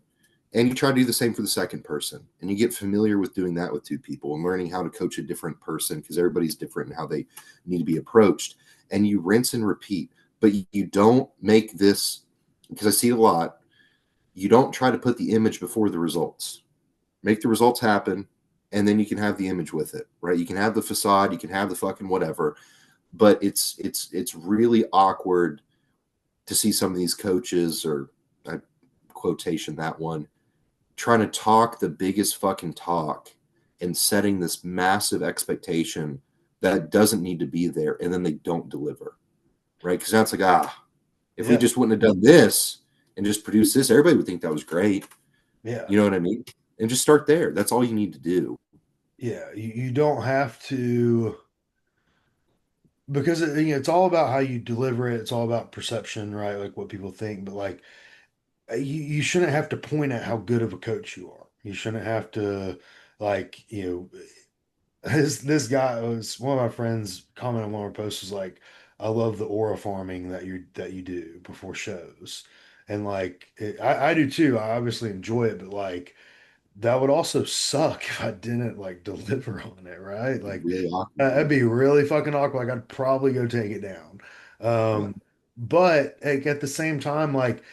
and you try to do the same for the second person. And you get familiar with doing that with two people and learning how to coach a different person because everybody's different and how they need to be approached. And you rinse and repeat. But you don't make this, because I see it a lot, you don't try to put the image before the results. Make the results happen, and then you can have the image with it, right? You can have the facade, you can have the fucking whatever, but it's really awkward to see some of these coaches or quotation that one trying to talk the biggest fucking talk and setting this massive expectation that doesn't need to be there, and then they don't deliver, right? Because that's like, if we Yeah. just wouldn't have done this and just produced this, everybody would think that was great. Yeah. You know what I mean? And just start there. That's all you need to do. Yeah. You don't have to because it's all about how you deliver it. It's all about perception, right? Like what people think. But like you shouldn't have to point at how good of a coach you are. You shouldn't have to, like, this guy was one of my friends commented on one of our posts was like, I love the aura farming that you do before shows. And like I do too. I obviously enjoy it, but like that would also suck if I didn't like deliver on it, right? Like Really awkward, that'd dude. be really fucking awkward. Like I'd probably go take it down. Yeah. But like, at the same time, like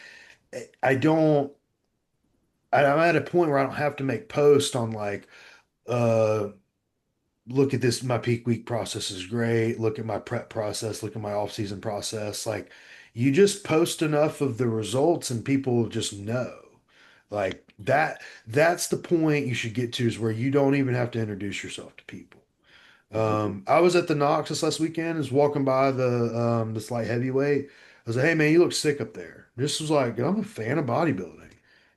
I don't I'm at a point where I don't have to make posts on like uh look at this, my peak week process is great. Look at my prep process, look at my off season process. Like you just post enough of the results and people just know. Like that's the point you should get to is where you don't even have to introduce yourself to people. Mhm. I was at the Knox this last weekend, was walking by this light heavyweight. I was like, hey man, you look sick up there. This was like, I'm a fan of bodybuilding.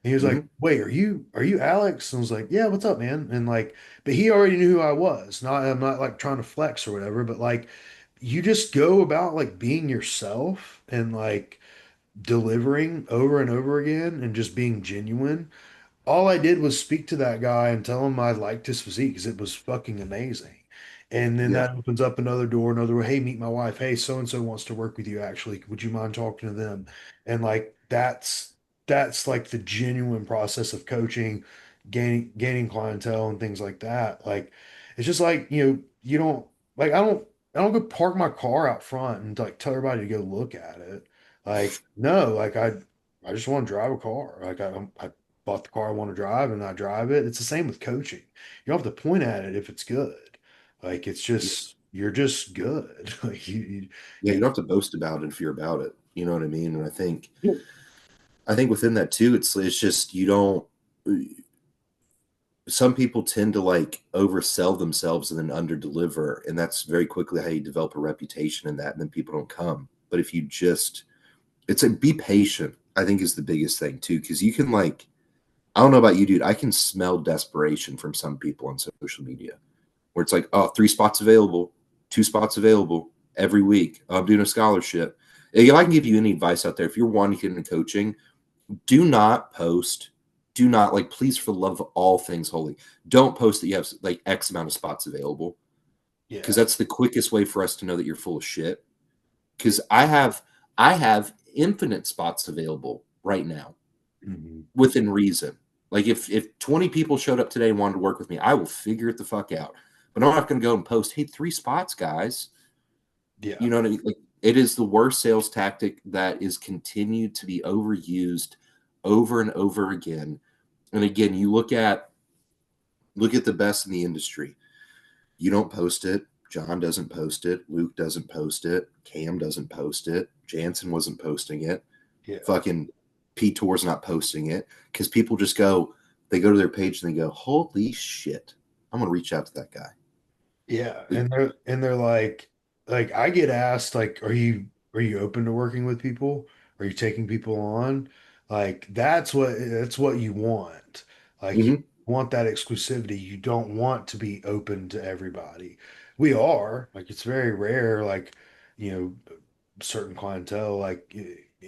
And he was like, Mhm. wait, are you Alex? And I was like, yeah, what's up, man? And like, but he already knew who I was. Not I'm not like trying to flex or whatever, but like you just go about like being yourself and like delivering over and over again and just being genuine. All I did was speak to that guy and tell him I liked his physique because it was fucking amazing. And then Yeah. that opens up another door, another way. Hey, meet my wife. Hey, so and so wants to work with you actually. Would you mind talking to them? And like that's like the genuine process of coaching, gaining clientele and things like that. Like it's just like, you don't like I don't go park my car out front and like tell everybody to go look at it. Like, no, like I just want to drive a car. Like I bought the car I want to drive and I drive it. It's the same with coaching. You don't have to point at it if it's good. Like it's just you're just good. Like Yeah, you you don't have to boast about it if you're about it. You know what I mean? And I think within that too, it's just you don't. Some people tend to like oversell themselves and then underdeliver, and that's very quickly how you develop a reputation in that, and then people don't come. But if you just, it's a be patient. I think is the biggest thing too, because you can like, I don't know about you, dude. I can smell desperation from some people on social media where it's like, oh, 3 spots available, 2 spots available every week. I'm doing a scholarship. If I can give you any advice out there, if you're wanting to get into coaching, do not post. Do not like, please, for the love of all things holy, don't post that you have like X amount of spots available because yeah. that's the quickest way for us to know that you're full of shit. Because I have infinite spots available right now Mhm. within reason. Like if 20 people showed up today and wanted to work with me, I will figure it the fuck out. But I'm not going to go and post, hey, 3 spots, guys. Yeah. You know what I mean? Like it is the worst sales tactic that is continued to be overused over and over again. And again, you look at the best in the industry. You don't post it. John doesn't post it. Luke doesn't post it. Cam doesn't post it. Jansen wasn't posting it. Yeah. Fucking P Tour's not posting it because people just go, they go to their page and they go, holy shit, I'm gonna reach out to that guy. Yeah. Like, And they're like I get asked like, are you open to working with people? Are you taking people on? Like that's what you want. Like you mm-hmm, want that exclusivity. You don't want to be open to everybody. We are like it's very rare. Like you know certain clientele like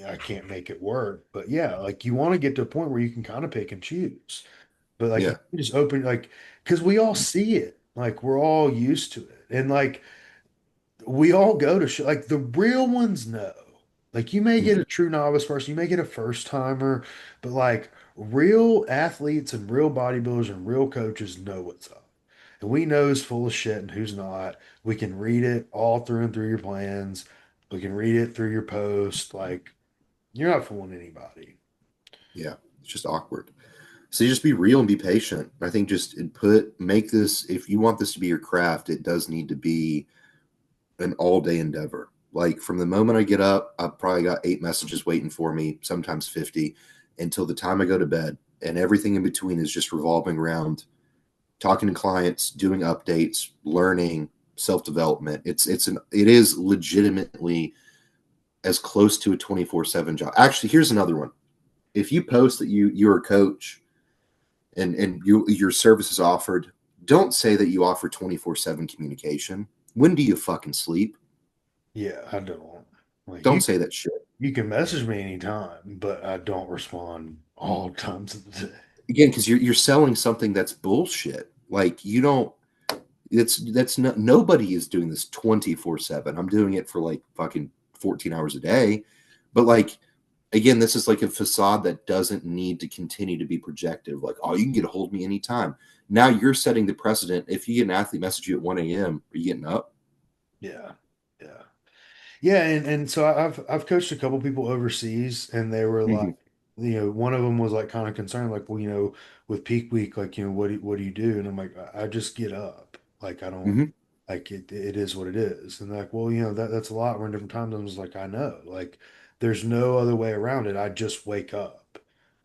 I can't make it work. But yeah, like you want to get to a point where you can kind of pick and choose. But like you yeah, can just open like because we all see it. Like we're all used to it. And like we all go to show like the real ones know. Like you may get mm-hmm, a true novice person, you may get a first timer, but like real athletes and real bodybuilders and real coaches know what's up. And we know who's full of shit and who's not. We can read it all through and through your plans. We can read it through your post. Like you're not fooling anybody. yeah. It's just awkward. So you just be real and be patient. I think just make this, if you want this to be your craft, it does need to be an all day endeavor. Like from the moment I get up, I've probably got 8 messages waiting for me, sometimes 50, until the time I go to bed. And everything in between is just revolving around talking to clients, doing updates, learning, self-development. It is legitimately as close to a 24/7 job. Actually, here's another one. If you post that you're a coach and your service is offered, don't say that you offer 24/7 communication. When do you fucking sleep? Yeah, I don't. Like Don't say that shit. you can message me anytime, but I don't respond all times of the day. again, because you're selling something that's bullshit. Like you don't. That's not, nobody is doing this 24/7. I'm doing it for like fucking 14 hours a day. But like again, this is like a facade that doesn't need to continue to be projective. Like, oh, you can get a hold of me anytime. Now you're setting the precedent. If you get an athlete message you at 1 a.m., are you getting up? Yeah. Yeah. Yeah, and so I've coached a couple people overseas, and they were like, Hmm. one of them was like kind of concerned, like, well, with peak week, like, what do you do? And I'm like, I just get up, like, I don't, Hmm. like, it is what it is. And they're like, well, that's a lot. We're in different time zones. Like, I know, like, there's no other way around it. I just wake up,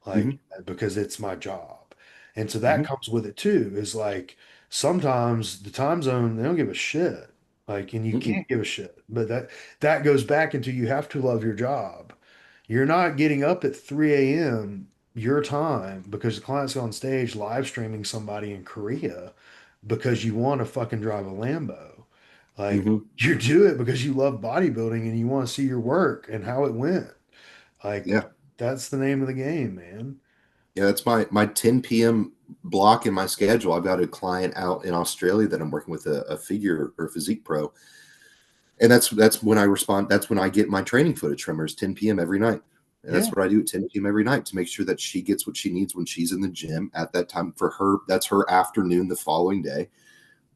like, Hmm. because it's my job, and so that Hmm. comes with it too. Is like sometimes the time zone they don't give a shit. Like, and you Hmm. can't give a shit. But that goes back into you have to love your job. You're not getting up at 3 a.m. your time because the client's on stage live streaming somebody in Korea because you want to fucking drive a Lambo. Like, Hmm. you do it because you love bodybuilding and you want to see your work and how it went. Like, Yeah. that's the name of the game, man. Yeah. That's my 10 p.m. block in my schedule. I've got a client out in Australia that I'm working with a figure or physique pro. And that's when I respond. That's when I get my training footage from her is 10 p.m. every night. And that's Yeah. what I do at 10 p.m. every night to make sure that she gets what she needs when she's in the gym at that time for her. That's her afternoon the following day.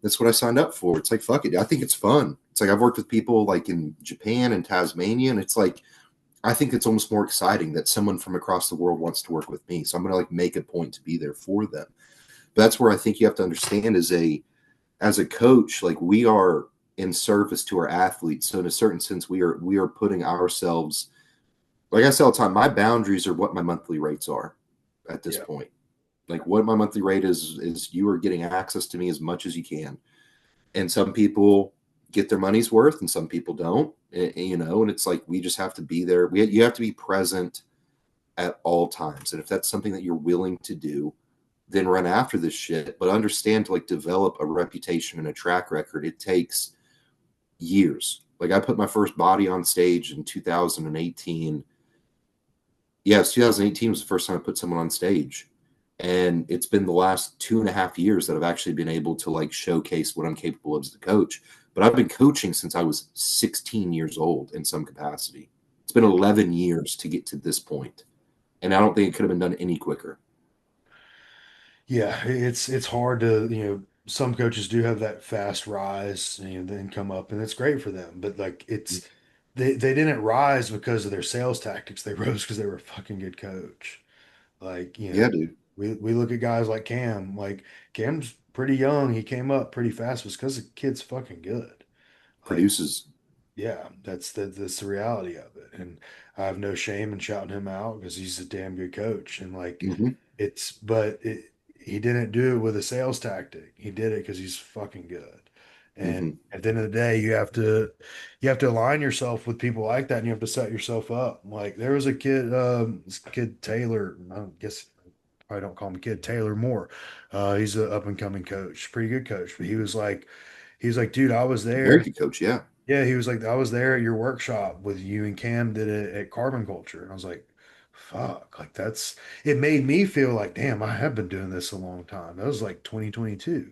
That's what I signed up for. It's like, fuck it. I think it's fun. It's like I've worked with people like in Japan and Tasmania, and it's like, I think it's almost more exciting that someone from across the world wants to work with me. So I'm going to like make a point to be there for them. But that's where I think you have to understand as a coach, like we are in service to our athletes. So in a certain sense, we are putting ourselves, like I say all the time, my boundaries are what my monthly rates are at this Yeah. point. Like what my monthly rate is you are getting access to me as much as you can. And some people get their money's worth and some people don't. And it's like we just have to be there. You have to be present at all times. And if that's something that you're willing to do, then run after this shit. But understand to like develop a reputation and a track record, it takes years. Like I put my first body on stage in 2018. Yes, 2018 was the first time I put someone on stage. And it's been the last 2.5 years that I've actually been able to like showcase what I'm capable of as a coach. But I've been coaching since I was 16 years old in some capacity. It's been Yeah. 11 years to get to this point. And I don't think it could have been done any quicker. Yeah, it's hard to, some coaches do have that fast rise, then come up, and it's great for them. But like, they didn't rise because of their sales tactics. They rose because they were a fucking good coach. Like, Yeah, dude. we look at guys like Cam. Like, Cam's pretty young. He came up pretty fast. Was because the kid's fucking good. Like, Produces. yeah, that's the reality of it. And I have no shame in shouting him out because he's a damn good coach. And like, Hmm. he didn't do it with a sales tactic. He did it because he's fucking good. And Hmm. at the end of the day, you have to align yourself with people like that, and you have to set yourself up. Like, there was a kid, this kid Taylor. I guess I don't call him a kid, Taylor Moore. He's an up and coming coach, pretty good coach. But he was like, dude, I was Very there. good coach. Yeah. Yeah, he was like, I was there at your workshop with you and Cam did it at Carbon Culture. And I was like, fuck, like it made me feel like, damn, I have been doing this a long time. That was like 2022.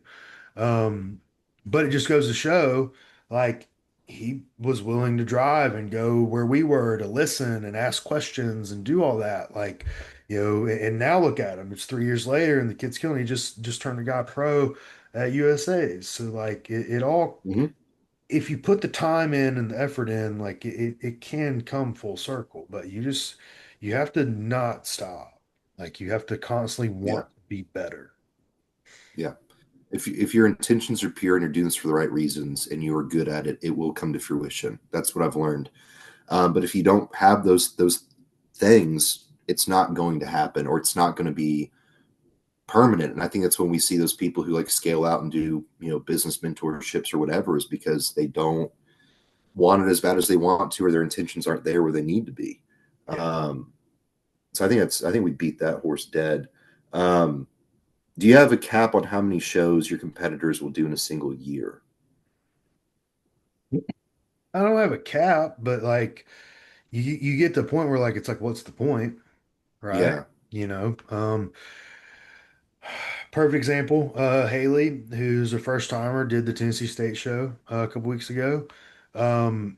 Um, but it just goes to show, like, he was willing to drive and go where we were to listen and ask questions and do all that. Like, and now look at him. It's 3 years later and the kid's killing. He just turned a guy pro at USA's. So like it all Hmm. if you put the time in and the effort in, like it can come full circle, but you have to not stop. Like, you have to constantly Yeah. want to be better. Yeah. If your intentions are pure and you're doing this for the right reasons and you are good at it, it will come to fruition. That's what I've learned. But if you don't have those things, it's not going to happen or it's not going to be permanent. And I think that's when we see those people who like scale out and do business mentorships or whatever is because they don't want it as bad as they want to or their intentions aren't there where they need to be. Yeah. Um, so I think we beat that horse dead. Um, do you have a cap on how many shows your competitors will do in a single year? I don't have a cap, but like you get to the point where like it's like, what's the point, right? Yeah. You know, um, Perfect example. Haley, who's a first timer, did the Tennessee State show a couple weeks ago. Um,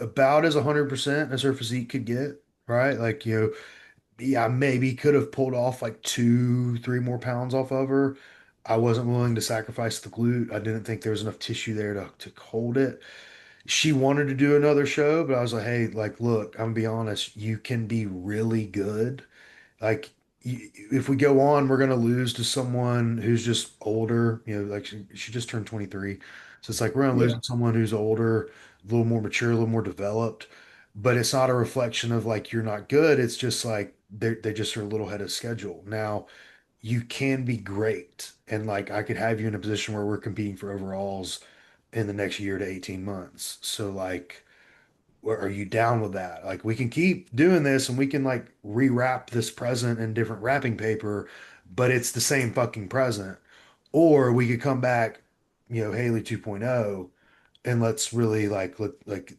about as 100% as her physique could get, right? Like, yeah, maybe could have pulled off like 2, 3 more pounds off of her. I wasn't willing to sacrifice the glute. I didn't think there was enough tissue there to hold it. She wanted to do another show, but I was like, hey, like, look, I'm gonna be honest, you can be really good. Like, if we go on, we're gonna lose to someone who's just older. Like she just turned 23, so it's like we're gonna lose Yeah, to someone who's older, a little more mature, a little more developed. But it's not a reflection of like you're not good. It's just like they just are a little ahead of schedule. Now you can be great, and like I could have you in a position where we're competing for overalls in the next year to 18 months. So like, are you down with that? Like, we can keep doing this and we can like rewrap this present in different wrapping paper, but it's the same fucking present. Or we could come back, Haley 2.0, and let's really like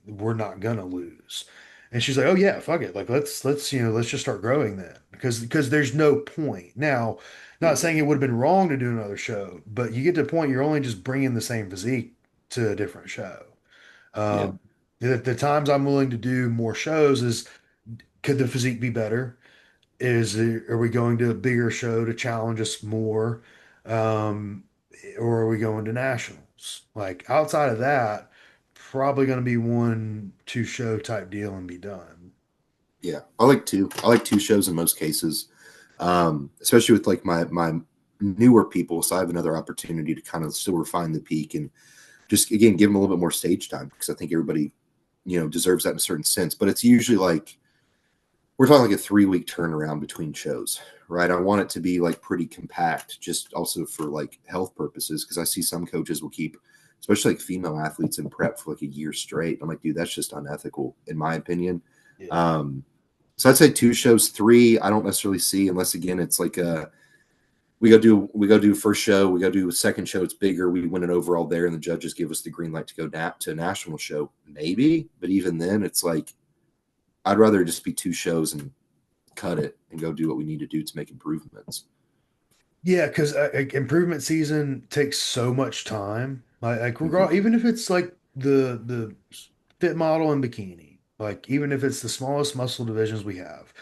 we're not gonna lose. And she's like, "Oh yeah, fuck it. Like let's just start growing then." Because there's no point. Now, not saying it would have been wrong to do another show, but you get to the point you're only just bringing the same physique to a different show. yeah, Um, the times I'm willing to do more shows is, could the physique be better? Are we going to a bigger show to challenge us more? Um, or are we going to nationals? Like outside of that, probably going to be 1, 2 show type deal and be done. yeah. I like two shows in most cases, especially with like my newer people. So I have another opportunity to kind of still refine the peak and just again give them a little bit more stage time because I think everybody deserves that in a certain sense. But it's usually like we're talking like a 3 week turnaround between shows, right? I want it to be like pretty compact, just also for like health purposes, because I see some coaches will keep, especially like female athletes in prep for like a year straight. I'm like, dude, that's just unethical, in my opinion. Yeah. Um, so I'd say two shows, three. I don't necessarily see unless again it's like a we go do first show, we go do a second show. It's bigger. We win an overall there, and the judges give us the green light to go to a national show, maybe. But even then, it's like I'd rather just be two shows and cut it and go do what we need to do to make improvements. Yeah, because improvement season takes so much time. Mm-hmm. Even if it's like the fit model and bikini, like even if it's the smallest muscle divisions we have,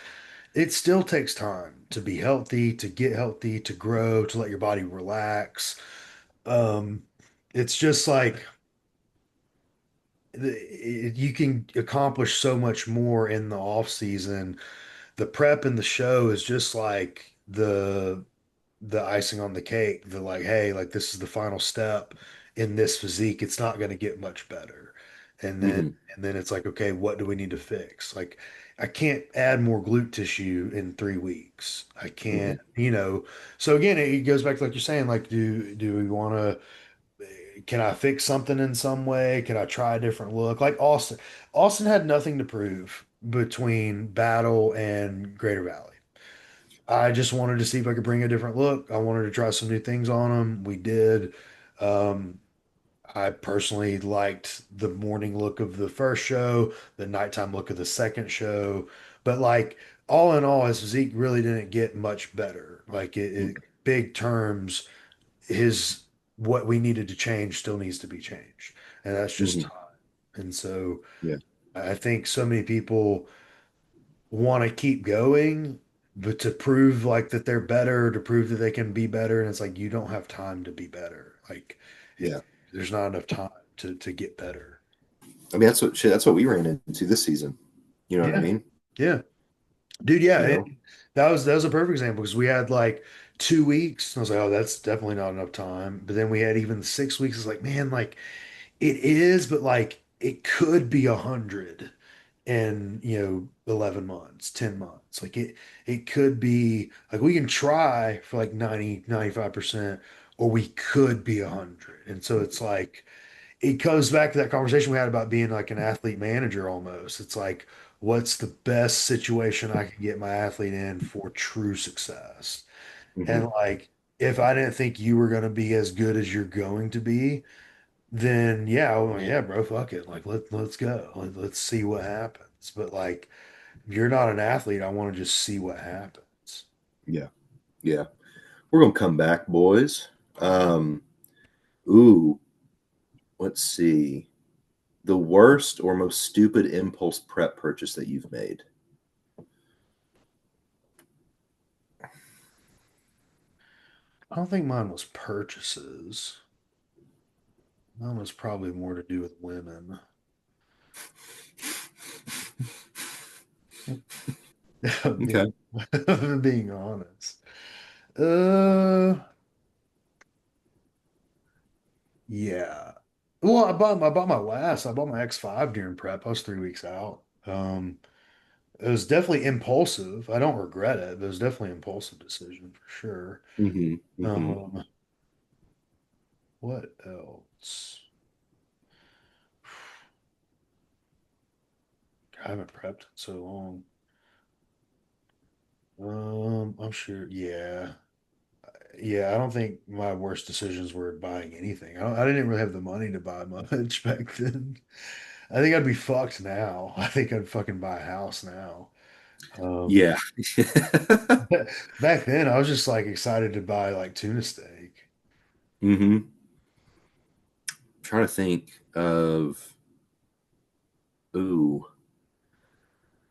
it still takes time to be healthy, to get healthy, to grow, to let your body relax. Um, it's just like you can accomplish so much more in the off season. The prep and the show is just like the icing on the cake. The like, hey, like this is the final step in this physique. It's not going to get much better. And then Mm-hmm. and then it's like, okay, what do we need to fix? Like, I can't add more glute tissue in 3 weeks. I Mm-hmm. can't, So again, it goes back to like you're saying, like, do we want to? Can I fix something in some way? Can I try a different look? Like Austin. Austin had nothing to prove between Battle and Greater Valley. I just wanted to see if I could bring a different look. I wanted to try some new things on them. We did. Um, I personally liked the morning look of the first show, the nighttime look of the second show. But like all in all, his physique really didn't get much better. Like big terms, his what we needed to change still needs to be changed, and that's just Mm-hmm. time. And so Yeah, I think so many people want to keep going, but to prove like that they're better, to prove that they can be better, and it's like you don't have time to be better. Like it, yeah. there's not enough time to get better. I mean, that's what we ran into this season. You know what I Yeah, mean? yeah, dude. Yeah, You know? that was a perfect example because we had like 2 weeks. And I was like, oh, that's definitely not enough time. But then we had even 6 weeks. It's like, man, like it is, but like it could be 100 in 11 months, 10 months. Like it could be like we can try for like 90, 95%, or we could be 100. And so it's like it goes back to that conversation we had about being like an athlete manager almost. It's like what's the best situation I can get my athlete in for true success? Mm-hmm. And like if I didn't think you were going to be as good as you're going to be, then yeah, well, yeah, bro, fuck it. Like let's go. Let's see what happens. But like if you're not an athlete, I want to just see what happens. Yeah, yeah. We're gonna come back, boys. Um, ooh, let's see. The worst or most stupid impulse prep purchase that you've made. I don't think mine was purchases. Mine was probably more to do with women. Okay. being being honest. Uh, yeah. Well, I bought my X5 during prep. I was 3 weeks out. It was definitely impulsive. I don't regret it, but it was definitely an impulsive decision for sure. Mm-hmm. Mm-hmm. Um, what else? I haven't prepped in so long. I'm sure. Yeah. Yeah, I don't think my worst decisions were buying anything. I didn't really have the money to buy much back then. I think I'd be fucked now. I think I'd fucking buy a house now. Um, Yeah. back then, I was just like excited to buy like tuna steak. Mm-hmm. Trying to think of ooh.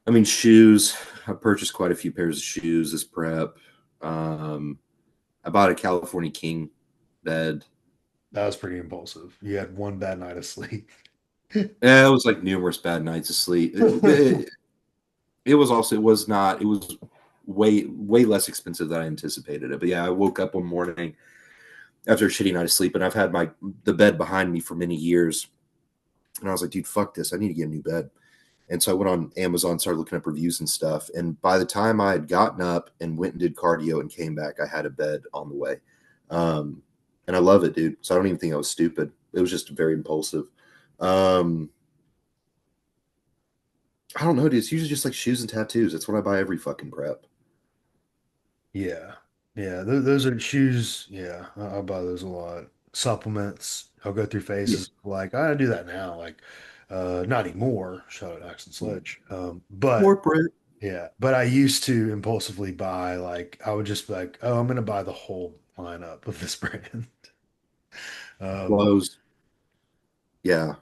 I mean, shoes. I purchased quite a few pairs of shoes this prep. Um, I bought a California King bed. That was pretty impulsive. You had one bad night of sleep. Yeah, it was like numerous bad nights of sleep. It was also it was not it was way less expensive than I anticipated it. But yeah, I woke up one morning after a shitty night of sleep, and I've had the bed behind me for many years, and I was like, dude, fuck this, I need to get a new bed. And so I went on Amazon, started looking up reviews and stuff. And by the time I had gotten up and went and did cardio and came back, I had a bed on the way. Um, and I love it, dude. So I don't even think I was stupid. It was just very impulsive. Um, I don't know, dude. It's usually just like shoes and tattoos. That's what I buy every fucking prep. Yeah. Yeah. Those are shoes. Yeah. I'll buy those a lot. Supplements. I'll go through Yeah. phases like I do that now. Like, not anymore. Shout out Axe and Sledge. But Corporate yeah, but I used to impulsively buy, like, I would just be like, oh, I'm going to buy the whole lineup of this brand. Um, clothes. Yeah.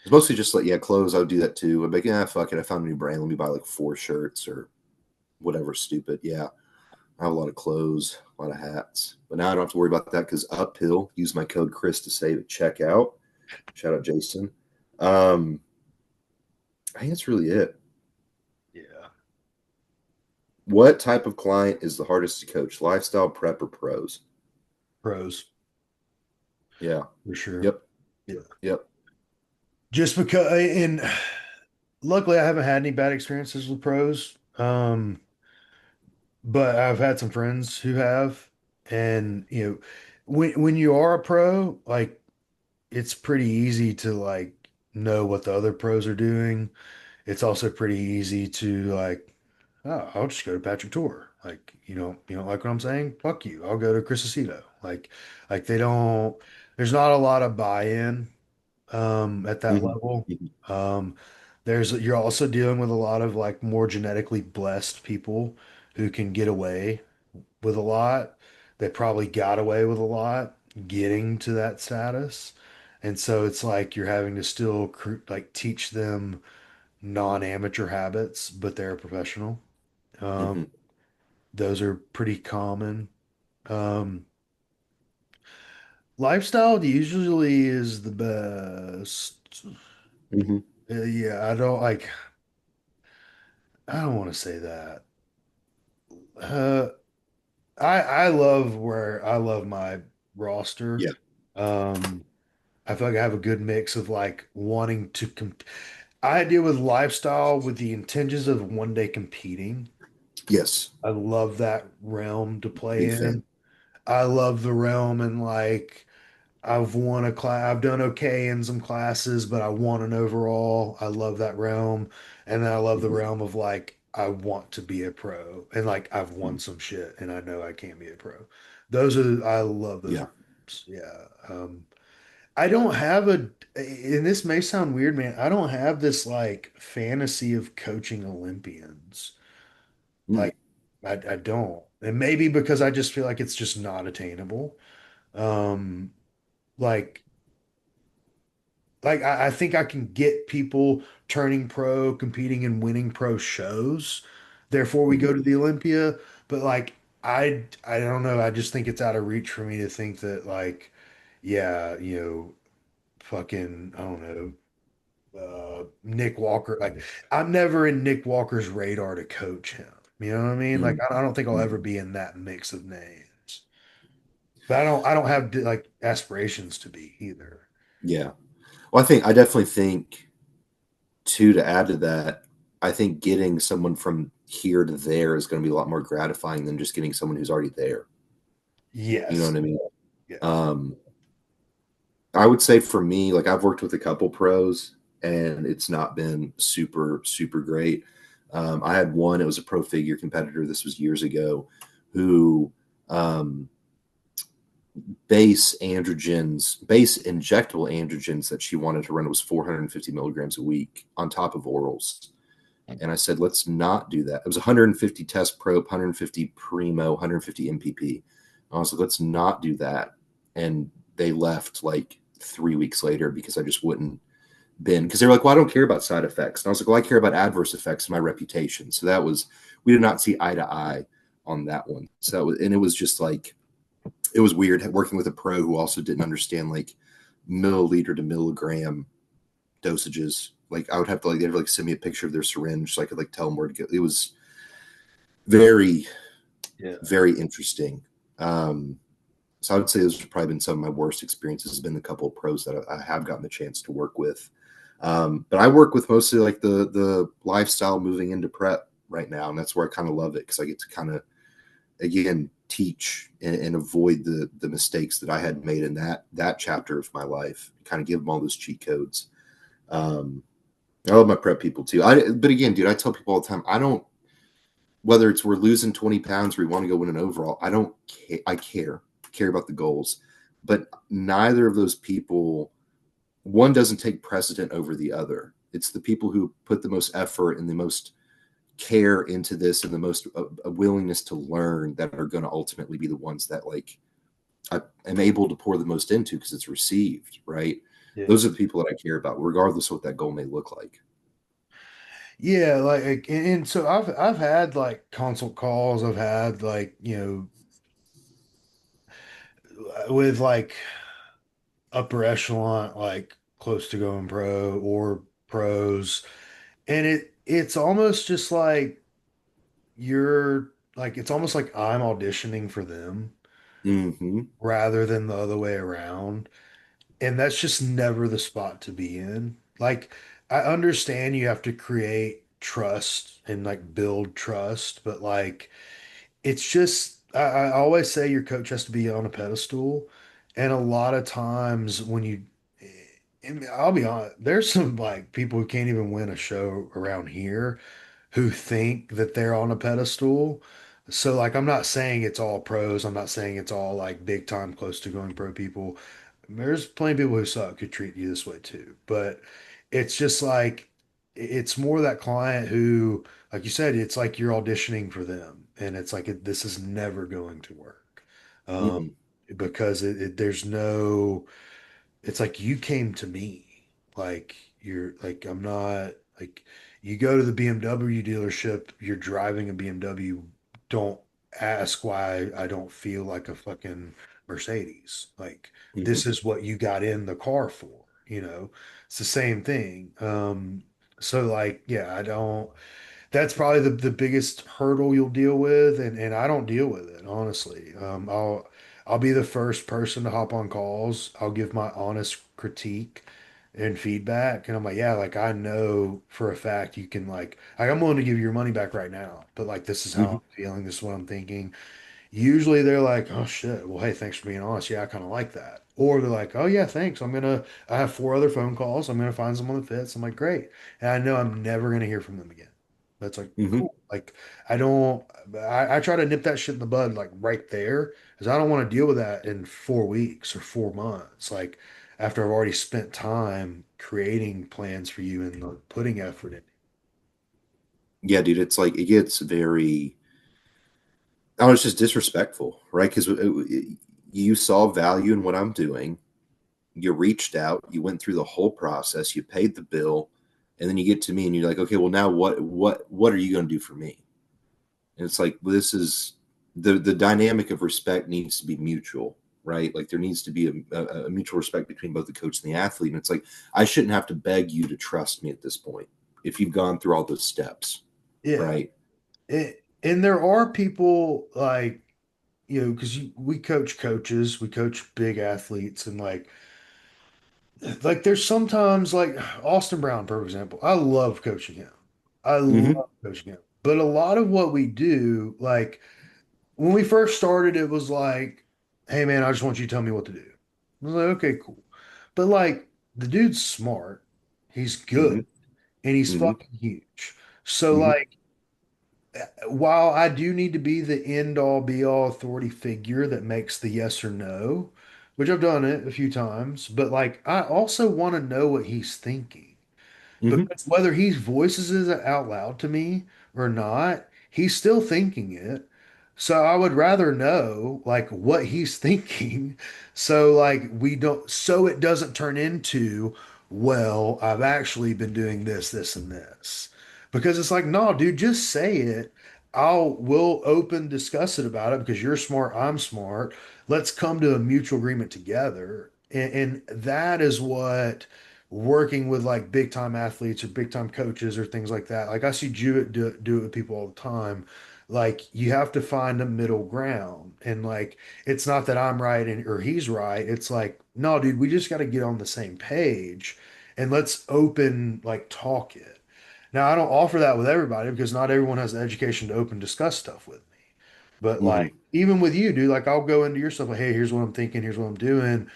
It's mostly just like, yeah, clothes. I would do that too. I'd be like, yeah, fuck it. I found a new brand. Let me buy like 4 shirts or whatever stupid. Yeah. I have a lot of clothes, a lot of hats. But now I don't have to worry about that because Uphill, use my code Chris to save at checkout. Shout out Jason. Um, I think that's really it. yeah, What type of client is the hardest to coach? Lifestyle, prep, or pros? pros Yeah. for sure. Yep. Yeah. Yep. Just because, and luckily I haven't had any bad experiences with pros. But I've had some friends who have, and when you are a pro, like it's pretty easy to like know what the other pros are doing. It's also pretty easy to like, oh, I'll just go to Patrick Tour. Like, you don't like what I'm saying? Fuck you. I'll go to Chris Aceto. Like they don't. There's not a lot of buy-in at that Mhm. level. Mhm. Um, you're also dealing with a lot of like more genetically blessed people who can get away with a lot. They probably got away with a lot getting to that status. And so it's like you're having to still like teach them non-amateur habits, but they're a professional. Um, Mhm. those are pretty common. Um, lifestyle usually is the best. Mhm. Yeah, I don't want to say that. Uh, I love my roster. Yeah. Um, I feel like I have a good mix of like wanting to I deal with lifestyle with the intentions of one day competing. Yes. I love that realm to play Big fan. in. I love the realm and like I've won a class, I've done okay in some classes, but I won an overall. I love that realm. And then I love the Mhm. realm of like I want to be a pro and like I've won Mhm. some shit and I know I can be a pro. Those are I love those Yeah. realms. Yeah. I don't have and this may sound weird, man. I don't have this like fantasy of coaching Olympians. Mm. Like I don't. And maybe because I just feel like it's just not attainable. Um, like I think I can get people turning pro, competing and winning pro shows. Therefore, we go Mhm. to the Olympia. But like, I don't know. I just think it's out of reach for me to think that like, yeah, fucking, I don't know, Nick Walker. Like, I'm never in Nick Walker's radar to coach him. You know what I mean? Like, Mhm. I don't think I'll ever Mhm. be in that mix of names. But I don't have like aspirations to be either. Yeah. Well, I definitely think too, to add to that, I think getting someone from here to there is going to be a lot more gratifying than just getting someone who's already there. You know Yes. what I mean? Yeah. Um, I would say for me, like I've worked with a couple pros and it's not been super, super great. I had one, it was a pro figure competitor. This was years ago, who um, base injectable androgens that she wanted to run was 450 milligrams a week on top of orals. And I said, let's not do that. It was 150 test probe, 150 primo, 150 MPP. I was like, let's not do that. And they left like 3 weeks later because I just wouldn't been, because they were like, well, I don't care about side effects. And I was like, well, I care about adverse effects and my reputation. So that was, we did not see eye to eye on that one. So that was, and it was just like, it was weird working with a pro who also didn't understand like milliliter to milligram dosages. Like I would have to like they'd like send me a picture of their syringe so I could like tell them where to go. It was very, Yeah. very interesting. Um, so I would say those have probably been some of my worst experiences. Has been the couple of pros that I have gotten the chance to work with. But I work with mostly like the lifestyle moving into prep right now, and that's where I kind of love it because I get to kind of again teach and avoid the mistakes that I had made in that chapter of my life. Kind of give them all those cheat codes. Um, I love my prep people too. But again, dude, I tell people all the time, I don't whether it's we're losing 20 pounds or we want to go win an overall. I don't care. Care about the goals, but neither of those people, one doesn't take precedent over the other. It's the people who put the most effort and the most care into this and the most willingness to learn that are going to ultimately be the ones that like I am able to pour the most into because it's received, right? Yeah. Those are the people that I care about, regardless of what that goal may look like. Yeah, and so I've had like consult calls, I've had like, with like upper echelon, like close to going pro or pros, and it's almost just like you're like it's almost like I'm auditioning for them Mm-hmm. rather than the other way around. And that's just never the spot to be in. Like, I understand you have to create trust and like build trust, but like, it's just, I always say your coach has to be on a pedestal. And a lot of times when and I'll be honest, there's some like people who can't even win a show around here who think that they're on a pedestal. So like I'm not saying it's all pros. I'm not saying it's all like big time close to going pro people. There's plenty of people who suck who treat you this way too. But it's just like it's more that client who, like you said, it's like you're auditioning for them, and it's like this is never going to work, um, Mm-mm. because there's no it's like you came to me. Like you're like I'm not like you go to the BMW dealership, you're driving a BMW. Don't ask why I don't feel like a fucking Mercedes. Like Mm-hmm. this is what you got in the car for, you know. It's the same thing. So like yeah, I don't that's probably the biggest hurdle you'll deal with, and I don't deal with it honestly. I'll be the first person to hop on calls. I'll give my honest critique and feedback, and I'm like, yeah, like I know for a fact you can like I'm willing to give you your money back right now, but like this is how Mm-hmm. I'm feeling. This is what I'm thinking. Usually they're like, oh shit, well, hey, thanks for being honest. Yeah, I kind of like that. Or they're like, oh yeah, thanks. I have four other phone calls. I'm gonna find someone that fits. I'm like, great. And I know I'm never gonna hear from them again. That's like, Mm-hmm. cool. Like, I don't, I try to nip that shit in the bud, like right there, because I don't want to deal with that in 4 weeks or 4 months. Like, after I've already spent time creating plans for you and putting effort in. Yeah, dude, it's like it gets very. Oh, it's just disrespectful, right? Because you saw value in what I'm doing. You reached out, you went through the whole process, you paid the bill, and then you get to me and you're like, okay, well now what are you going to do for me? And it's like, well, this is the dynamic of respect needs to be mutual, right? Like there needs to be a mutual respect between both the coach and the athlete. And it's like I shouldn't have to beg you to trust me at this point if you've gone through all those steps, Yeah. right? And there are people like, because we coach coaches, we coach big athletes, and like there's sometimes like Austin Brown, for example. I love coaching him. I Mm-hmm. love coaching him. But a lot of what we do, like when we first started, it was like, hey man, I just want you to tell me what to do. I was like, okay, cool. But like the dude's smart, he's good, Mm-hmm. and he's Mm-hmm. fucking huge. So Mm-hmm. like while I do need to be the end all be all authority figure that makes the yes or no, which I've done it a few times, but like I also want to know what he's thinking. Mm-hmm. Because whether he voices it out loud to me or not, he's still thinking it. So I would rather know like what he's thinking. So like we don't, so it doesn't turn into, well, I've actually been doing this, this, and this. Because it's like, no, dude, just say it. We'll open discuss it about it because you're smart, I'm smart. Let's come to a mutual agreement together. And that is what working with like big time athletes or big time coaches or things like that. Like I see Jewett do it with people all the time. Like you have to find a middle ground. And like it's not that I'm right or he's right. It's like, no, dude, we just got to get on the same page and let's open like talk it. Now I don't offer that with everybody because not everyone has the education to open discuss stuff with me. But Mm-hmm. like even with you, dude, like I'll go into your stuff like, hey, here's what I'm thinking, here's what I'm doing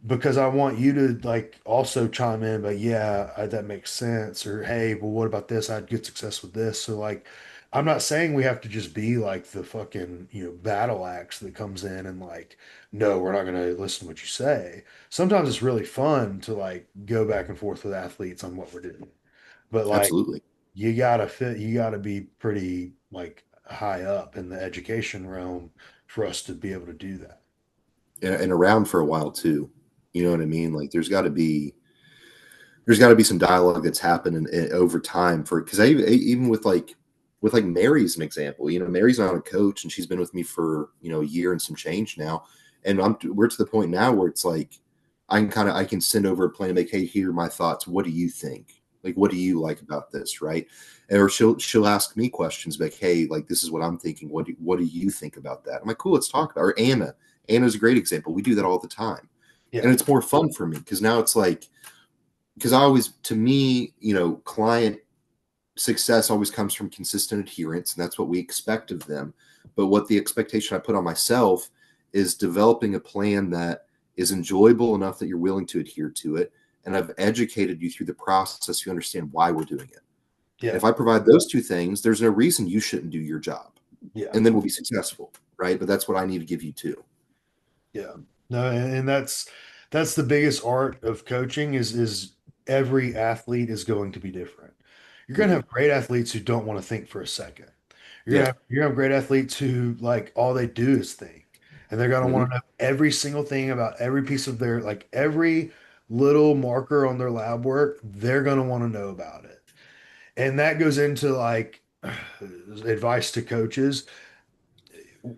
because I want you to like also chime in, but yeah, that makes sense. Or hey, well, what about this? I had good success with this. So like, I'm not saying we have to just be like the fucking battle axe that comes in and like, no, we're not going to listen to what you say. Sometimes it's really fun to like go back and forth with athletes on what we're doing, but like Absolutely. you gotta be pretty like high up in the education realm for us to be able to do that. And around for a while too. You know what I mean? Like there's got to be some dialogue that's happened over time for because I even with like Mary as an example, you know, Mary's not a coach and she's been with me for a year and some change now, and we're to the point now where it's like I can send over a plan like, hey, here are my thoughts. What do you think? Like, what do you like about this, right? Or she'll ask me questions like, hey, like this is what I'm thinking. What do you think about that? I'm like, cool, let's talk about it. Or Anna's a great example. We do that all the time, and Yeah, it's more fun for me because now it's like because I always, to me, client success always comes from consistent adherence, and that's what we expect of them. But what the expectation I put on myself is developing a plan that is enjoyable enough that you're willing to adhere to it. And I've educated you through the process so you understand why we're doing it. And yeah, if I provide those two things, there's no reason you shouldn't do your job. yeah. And then we'll be successful, right? But that's what I need to give you too. Yeah. No, and that's the biggest art of coaching is every athlete is going to be different. You're going to Mm-hmm. have great athletes who don't want to think for a second. Yeah. You're gonna have great athletes who like all they do is think. And they're gonna Mm-hmm. want to know every single thing about every piece of their like every little marker on their lab work, they're gonna want to know about it. And that goes into like advice to coaches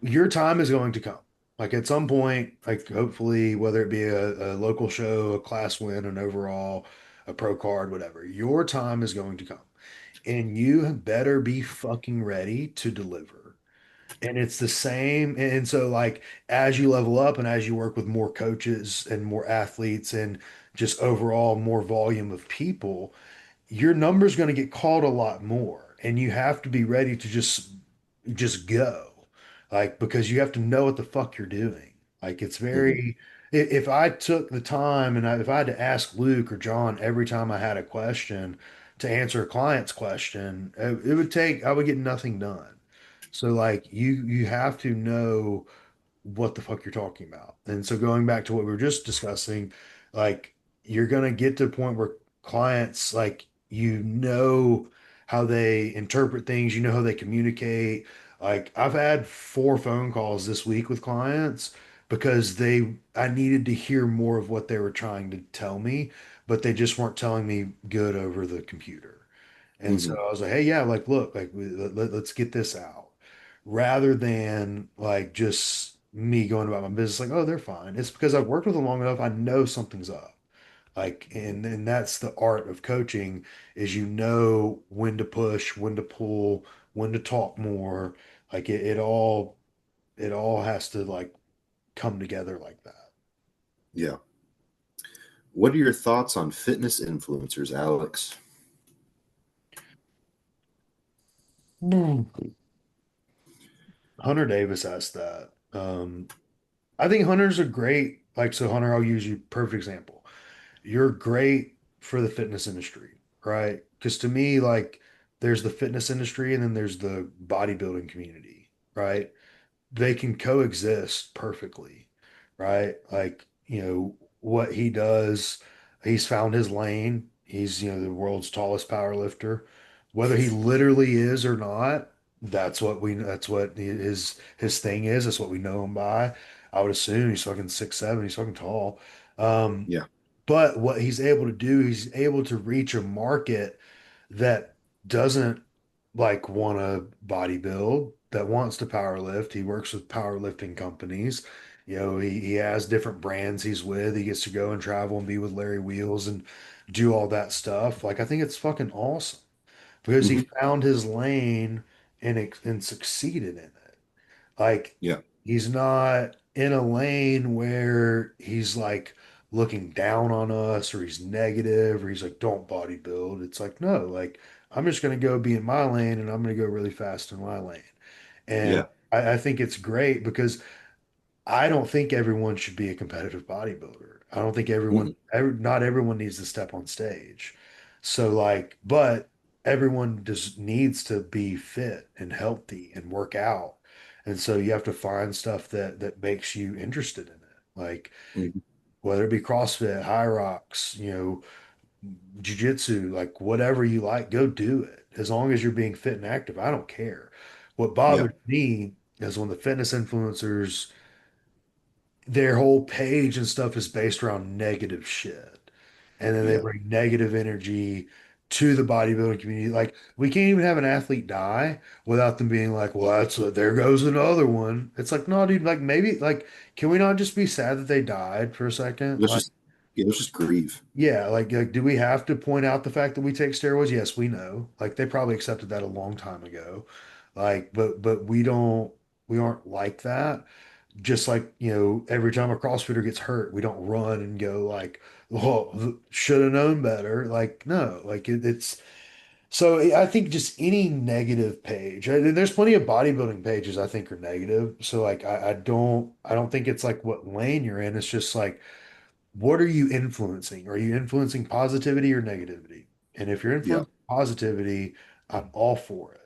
your time is going to come. Like at some point, like hopefully, whether it be a local show, a class win, an overall, a pro card, whatever, your time is going to come. And you better be fucking ready to deliver. And it's the same. And so, like, as you level up and as you work with more coaches and more athletes and just overall more volume of people, your number's going to get called a lot more. And you have to be ready to just go. Like, because you have to know what the fuck you're doing. Like, it's Mm-hmm. very, if I took the time and if I had to ask Luke or John every time I had a question to answer a client's question, it would take, I would get nothing done. So, like, you have to know what the fuck you're talking about. And so going back to what we were just discussing, like you're gonna get to a point where clients like how they interpret things, how they communicate. Like I've had 4 phone calls this week with clients because I needed to hear more of what they were trying to tell me, but they just weren't telling me good over the computer. And so Hmm. I was like, hey, yeah, like, look, like, let's get this out rather than like just me going about my business, like, oh, they're fine. It's because I've worked with them long enough. I know something's up. Like, and that's the art of coaching is you know when to push, when to pull, when to talk more. Like it all has to like come together like that. Yeah. What are your thoughts on fitness influencers, Alex? Mm. Hunter Davis asked that. I think Hunter's a great, like, so Hunter, I'll use you, perfect example. You're great for the fitness industry, right? Because to me, like, there's the fitness industry and then there's the bodybuilding community, right? They can coexist perfectly, right? Like, what he does, he's found his lane. He's, the world's tallest power lifter. Whether he literally is or not, that's what his thing is. That's what we know him by. I would assume he's fucking 6'7", he's fucking tall. Um, Yeah. but what he's able to do, he's able to reach a market that doesn't like want to bodybuild, that wants to power lift. He works with powerlifting companies. He has different brands he's with. He gets to go and travel and be with Larry Wheels and do all that stuff. Like I think it's fucking awesome because he Hmm. found his lane and succeeded in it. Like Yeah. he's not in a lane where he's like looking down on us or he's negative or he's like, don't bodybuild. It's like, no, like I'm just gonna go be in my lane and I'm gonna go really fast in my lane. And Yeah. I think it's great because I don't think everyone should be a competitive bodybuilder. I don't think Mm-mm. not everyone needs to step on stage. So like, but everyone just needs to be fit and healthy and work out. And so you have to find stuff that makes you interested in it. Like Hmm. whether it be CrossFit, high rocks, jujitsu, like whatever you like, go do it. As long as you're being fit and active, I don't care. What Yeah. bothers me is when the fitness influencers their whole page and stuff is based around negative shit. And then they Yeah. bring negative energy to the bodybuilding community. Like we can't even have an athlete die without them being like, well, there goes another one. It's like, no, dude, like maybe like can we not just be sad that they died for a second? Let's Like, just yeah, let's just grieve. yeah, like do we have to point out the fact that we take steroids? Yes, we know. Like they probably accepted that a long time ago. Like, but we aren't like that. Just like, every time a CrossFitter gets hurt, we don't run and go like, oh, should have known better. Like, no, like it's so I think just any negative page, and there's plenty of bodybuilding pages I think are negative. So like I don't think it's like what lane you're in. It's just like what are you influencing? Are you influencing positivity or negativity? And if you're Yeah. influencing positivity, I'm all for it.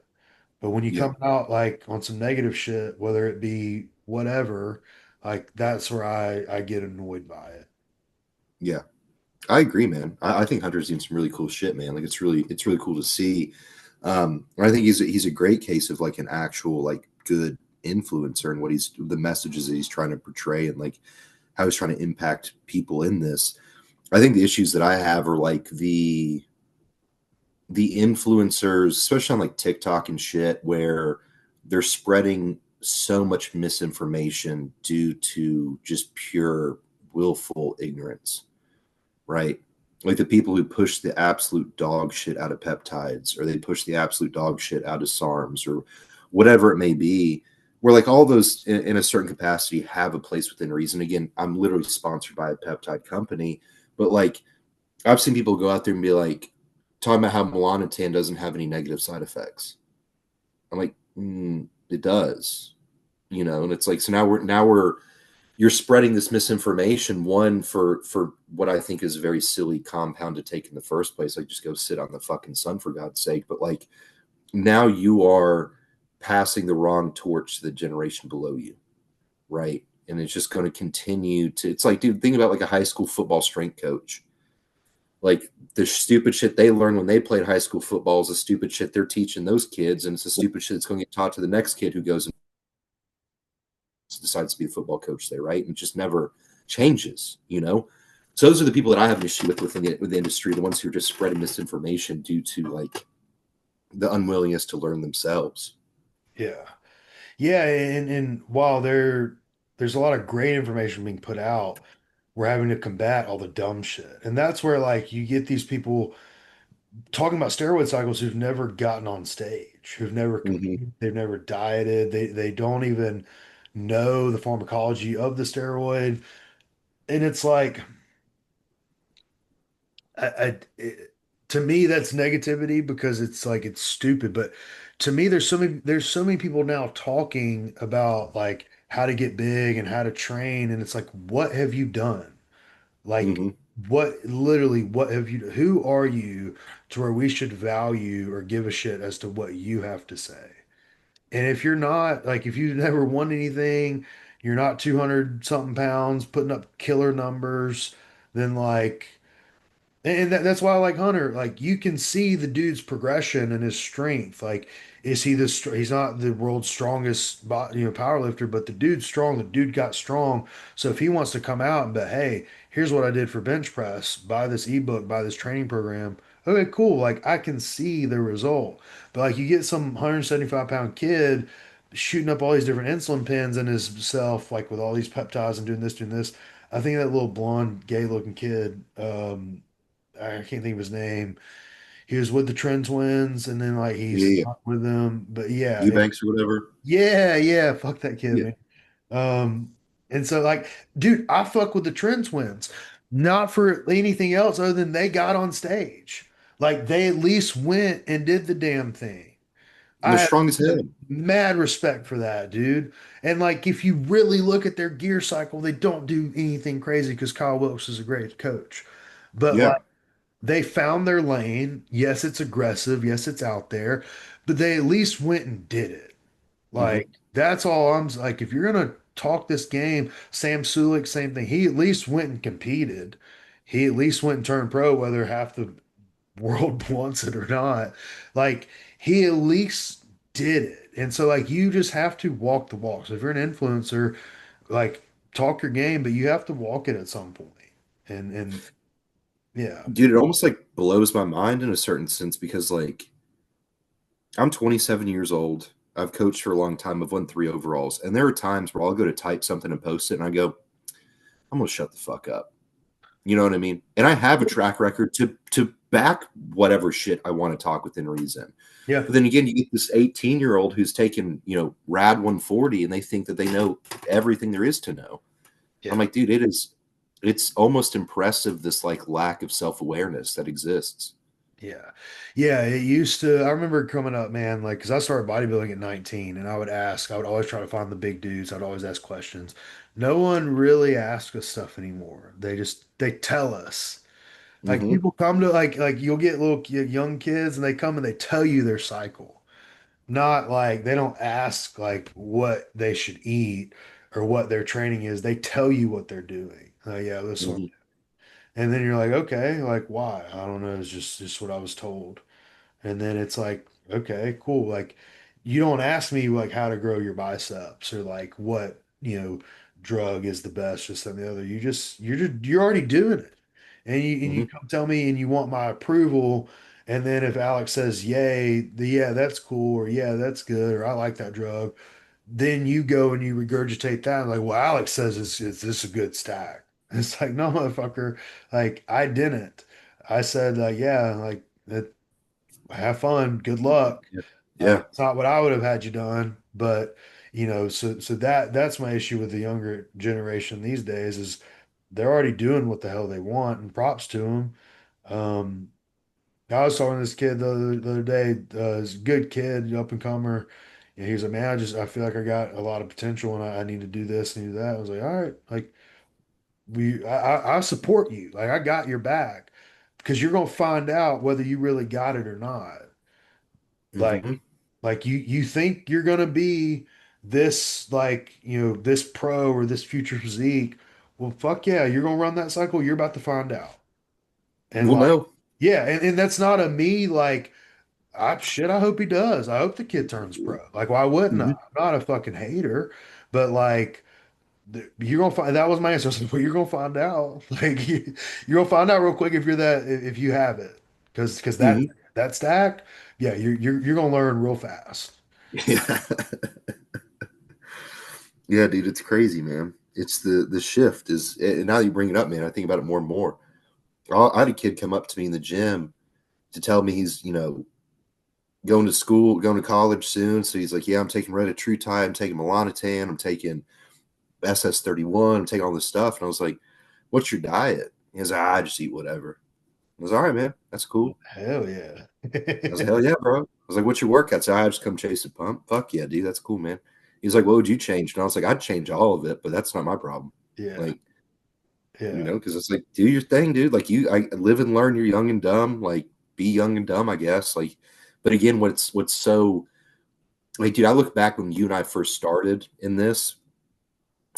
But when you Yeah. come out like on some negative shit, whether it be whatever, like that's where I get annoyed by it. Yeah. I agree, man. I think Hunter's doing some really cool shit, man. Like it's really cool to see. And I think he's a great case of like an actual like good influencer and what he's the messages that he's trying to portray and like how he's trying to impact people in this. I think the issues that I have are like the influencers, especially on like TikTok and shit, where they're spreading so much misinformation due to just pure willful ignorance, right? Like the people who push the absolute dog shit out of peptides, or they push the absolute dog shit out of SARMs, or whatever it may be, where like all those in a certain capacity have a place within reason. Again, I'm literally sponsored by a peptide company, but like I've seen people go out there and be like talking about how Melanotan doesn't have any negative side effects. I'm like, it does, and it's like so now we're you're spreading this misinformation. One for what I think is a very silly compound to take in the first place. Like just go sit on the fucking sun for God's sake. But like now you are passing the wrong torch to the generation below you, right? And it's just going to continue to. It's like, dude, think about like a high school football strength coach. Like the stupid shit they learned when they played high school football is the stupid shit they're teaching those kids, and it's the stupid shit that's going to get taught to the next kid who goes and decides to be a football coach there, right? And just never changes, you know. So those are the people that I have an issue with the industry, the ones who are just spreading misinformation due to like the unwillingness to learn themselves. Yeah. Yeah, and while there's a lot of great information being put out, we're having to combat all the dumb shit. And that's where like you get these people talking about steroid cycles who've never gotten on stage, who've never Mm-hmm. competed, they've never dieted, they don't even know the pharmacology of the steroid. And it's like to me that's negativity because it's like it's stupid. But to me, there's so many people now talking about like how to get big and how to train, and it's like, what have you done? Like, Mm-hmm. what have you, who are you to where we should value or give a shit as to what you have to say? And if you're not, like, if you've never won anything, you're not 200 something pounds, putting up killer numbers, then like, and that's why I like Hunter. Like you can see the dude's progression and his strength. Like, is he he's not the world's strongest, power lifter, but the dude's strong. The dude got strong. So if he wants to come out and be, hey, here's what I did for bench press. Buy this ebook. Buy this training program. Okay, cool. Like I can see the result. But like you get some 175-pound kid shooting up all these different insulin pens in his self, like with all these peptides and doing this, doing this. I think that little blonde, gay-looking kid. I can't think of his name. He was with the Trend Twins, and then like Yeah, he's yeah. not with them. But yeah, Eubanks or whatever. yeah, fuck that kid, Yeah. man. And so like, dude, I fuck with the Trend Twins, not for anything else other than they got on stage. Like they at least went and did the damn thing. And they're I strong as have hell. mad respect for that, dude. And like, if you really look at their gear cycle, they don't do anything crazy because Kyle Wilkes is a great coach. But Yeah. like they found their lane. Yes, it's aggressive. Yes, it's out there, but they at least went and did it. Mm-hmm. Like, that's all like. If you're gonna talk this game, Sam Sulik, same thing. He at least went and competed. He at least went and turned pro, whether half the world wants it or not. Like, he at least did it. And so, like, you just have to walk the walk. So if you're an influencer, like, talk your game, but you have to walk it at some point. And yeah, Dude, it almost like blows my mind in a certain sense because like I'm 27 years old. I've coached for a long time. I've won 3 overalls. And there are times where I'll go to type something and post it and I go, I'm gonna shut the fuck up. You know what I mean? And I have a track record to back whatever shit I want to talk within reason. yeah, But then again, you get this 18-year-old who's taken, rad 140 and they think that they know everything there is to know. I'm yeah. like, dude, it's almost impressive this like lack of self-awareness that exists. Yeah. Yeah. It used to, I remember coming up, man, like, because I started bodybuilding at 19 and I would always try to find the big dudes. I'd always ask questions. No one really asks us stuff anymore. They tell us. Like, Hmm. people come to, like, you'll get young kids and they come and they tell you their cycle. Not like they don't ask, like, what they should eat or what their training is. They tell you what they're doing. Yeah, this one. Hmm. And then you're like, okay, like, why? I don't know. It's just what I was told. And then it's like, okay, cool. Like you don't ask me like how to grow your biceps or like what, drug is the best, just and the other. You're already doing it. And you Hmm. come tell me and you want my approval. And then if Alex says yay, yeah, that's cool, or yeah, that's good, or I like that drug, then you go and you regurgitate that. Like, well, Alex says is this a good stack? It's like, no, motherfucker, like I didn't. I said, yeah, like that have fun, good luck. Yeah. Like Yeah. it's not what I would have had you done, but so that's my issue with the younger generation these days is they're already doing what the hell they want, and props to them. Um, I was talking to this kid the other day, he's a good kid, up and comer. And he was like, man, I feel like I got a lot of potential and I need to do this and do that. I was like, all right, like I support you. Like I got your back because you're gonna find out whether you really got it or not. Like Hmm. you think you're gonna be this like this pro or this future physique. Well, fuck yeah, you're gonna run that cycle. You're about to find out. And We'll like, know. yeah, and that's not a me like I hope he does. I hope the kid turns pro. Like, why wouldn't I? Mhm. I'm not a fucking hater, but like you're gonna find that was my answer. I said, well, you're gonna find out. Like you're gonna find out real quick if you're that if you have it. Because Mhm. that stack, yeah, you're gonna learn real fast. Yeah. Yeah, dude, it's crazy, man. It's the shift is, and now that you bring it up, man, I think about it more and more. I had a kid come up to me in the gym to tell me he's, going to school, going to college soon. So he's like, yeah, I'm taking Retatrutide, I'm taking Melanotan, I'm taking SS31, I'm taking all this stuff. And I was like, what's your diet? He goes, I just eat whatever. I was all right, man. That's cool. Hell yeah. I was like, hell yeah, bro. I was like, what's your workout? So I just come chase a pump. Fuck yeah, dude. That's cool, man. He's like, what would you change? And I was like, I'd change all of it, but that's not my problem. Yeah. Like, Yeah. because it's like, do your thing, dude. Like I live and learn. You're young and dumb. Like, be young and dumb, I guess. Like, but again, what's so like, dude, I look back when you and I first started in this,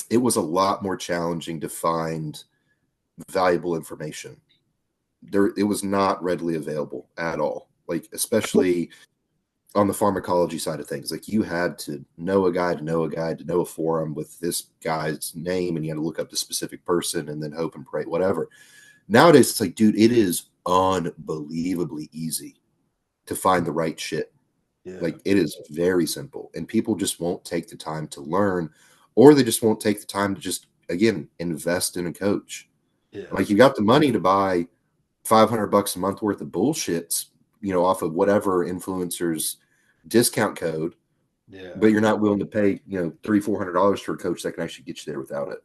it was a lot more challenging to find valuable information. It was not readily available at all. Like, especially on the pharmacology side of things, like you had to know a guy to know a guy to know a forum with this guy's name, and you had to look up the specific person and then hope and pray, whatever. Nowadays, it's like, dude, it is unbelievably easy to find the right shit. Yeah. Like, it is very simple, and people just won't take the time to learn, or they just won't take the time to just, again, invest in a coach. Yeah. Like, you got the money to buy $500 a month worth of bullshits, off of whatever influencer's discount code, Yeah. but you're not willing to pay, $300-400 for a coach that can actually get you there without it.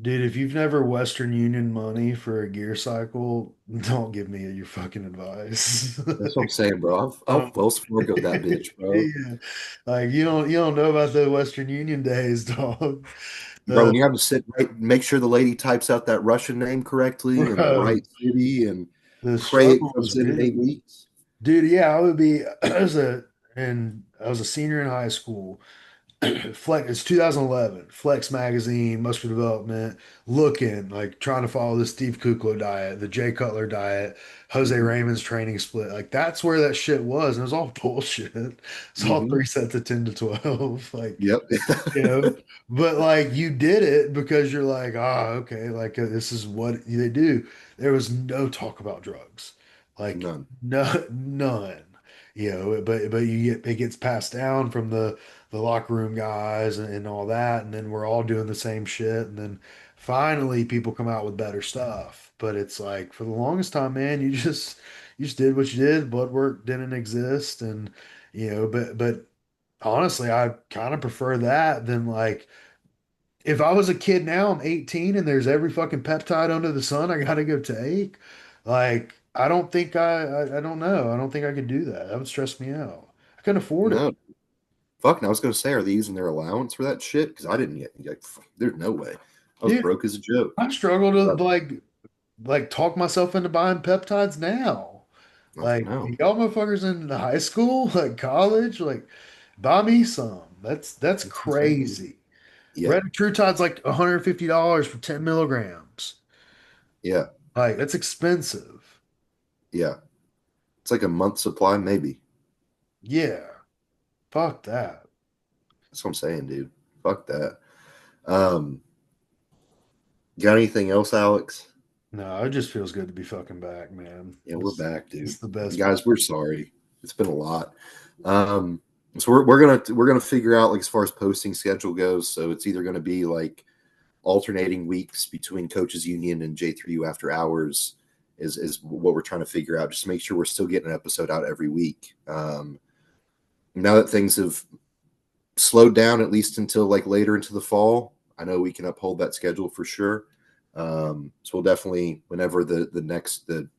Dude, if you've never Western Union money for a gear cycle, don't give me your fucking advice. That's what I'm saying, bro. I'll Um, Wells Fargo that bitch, bro. yeah, like you don't know about the Western Union days, dog. Bro, Uh, when you have to sit right, make sure the lady types out that Russian name correctly and the bro, right city and the pray it struggle was comes in real, 8 weeks. dude. Yeah, I would be. I was a senior in high school. Flex, it's 2011. Flex magazine, muscular development, looking like trying to follow the Steve Kuklo diet, the Jay Cutler diet, Jose Hmm. Raymond's training split. Like that's where that shit was, and it was all bullshit. It's all Hmm. three sets of 10 to 12. Like Yep. you know, but like you did it because you're like, okay, like this is what they do. There was no talk about drugs, like None. no, none, but it gets passed down from the locker room guys and all that, and then we're all doing the same shit, and then finally people come out with better stuff. But it's like for the longest time, man, you just did what you did. Blood work didn't exist, and but honestly, I kind of prefer that than like if I was a kid now, I'm 18 and there's every fucking peptide under the sun I gotta go take. Like, I don't think I don't know. I don't think I could do that. That would stress me out. I couldn't afford it. No. Fuck. And I was going to say, are they using their allowance for that shit? Because I didn't get, like, there's no way. I was Dude, broke as a joke. I struggle to But, like talk myself into buying peptides now. Like no. y'all motherfuckers in high school, like college, like buy me some. That's That's insane. crazy. Yeah. Red True Tide's like $150 for 10 milligrams. Yeah. Like that's expensive. Yeah. It's like a month supply, maybe. Yeah. Fuck that. That's what I'm saying, dude. Fuck that. Um, got anything else, Alex? No, it just feels good to be fucking back, man. Yeah, we're It's back, dude. it's the best part. Guys, we're sorry. It's been a lot. Um, so we're gonna figure out, like, as far as posting schedule goes. So it's either gonna be like alternating weeks between coaches union and J3U after hours is what we're trying to figure out, just to make sure we're still getting an episode out every week. Now that things have slowed down, at least until like later into the fall, I know we can uphold that schedule for sure. So we'll definitely, whenever the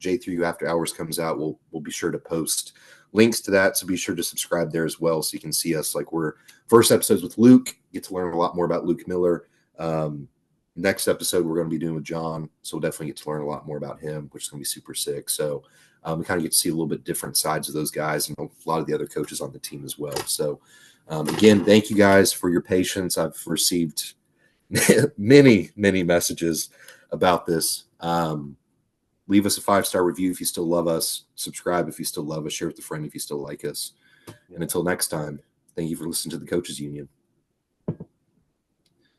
J3U after hours comes out, we'll be sure to post links to that. So be sure to subscribe there as well, so you can see us. Like, we're first episodes with Luke, get to learn a lot more about Luke Miller. Next episode we're going to be doing with John, so we'll definitely get to learn a lot more about him, which is going to be super sick. So we kind of get to see a little bit different sides of those guys and a lot of the other coaches on the team as well. So again, thank you guys for your patience. I've received many messages about this. Leave us a 5-star review if you still love us. Subscribe if you still love us. Share with a friend if you still like us. And Yeah. until next time, thank you for listening to the Coaches Union.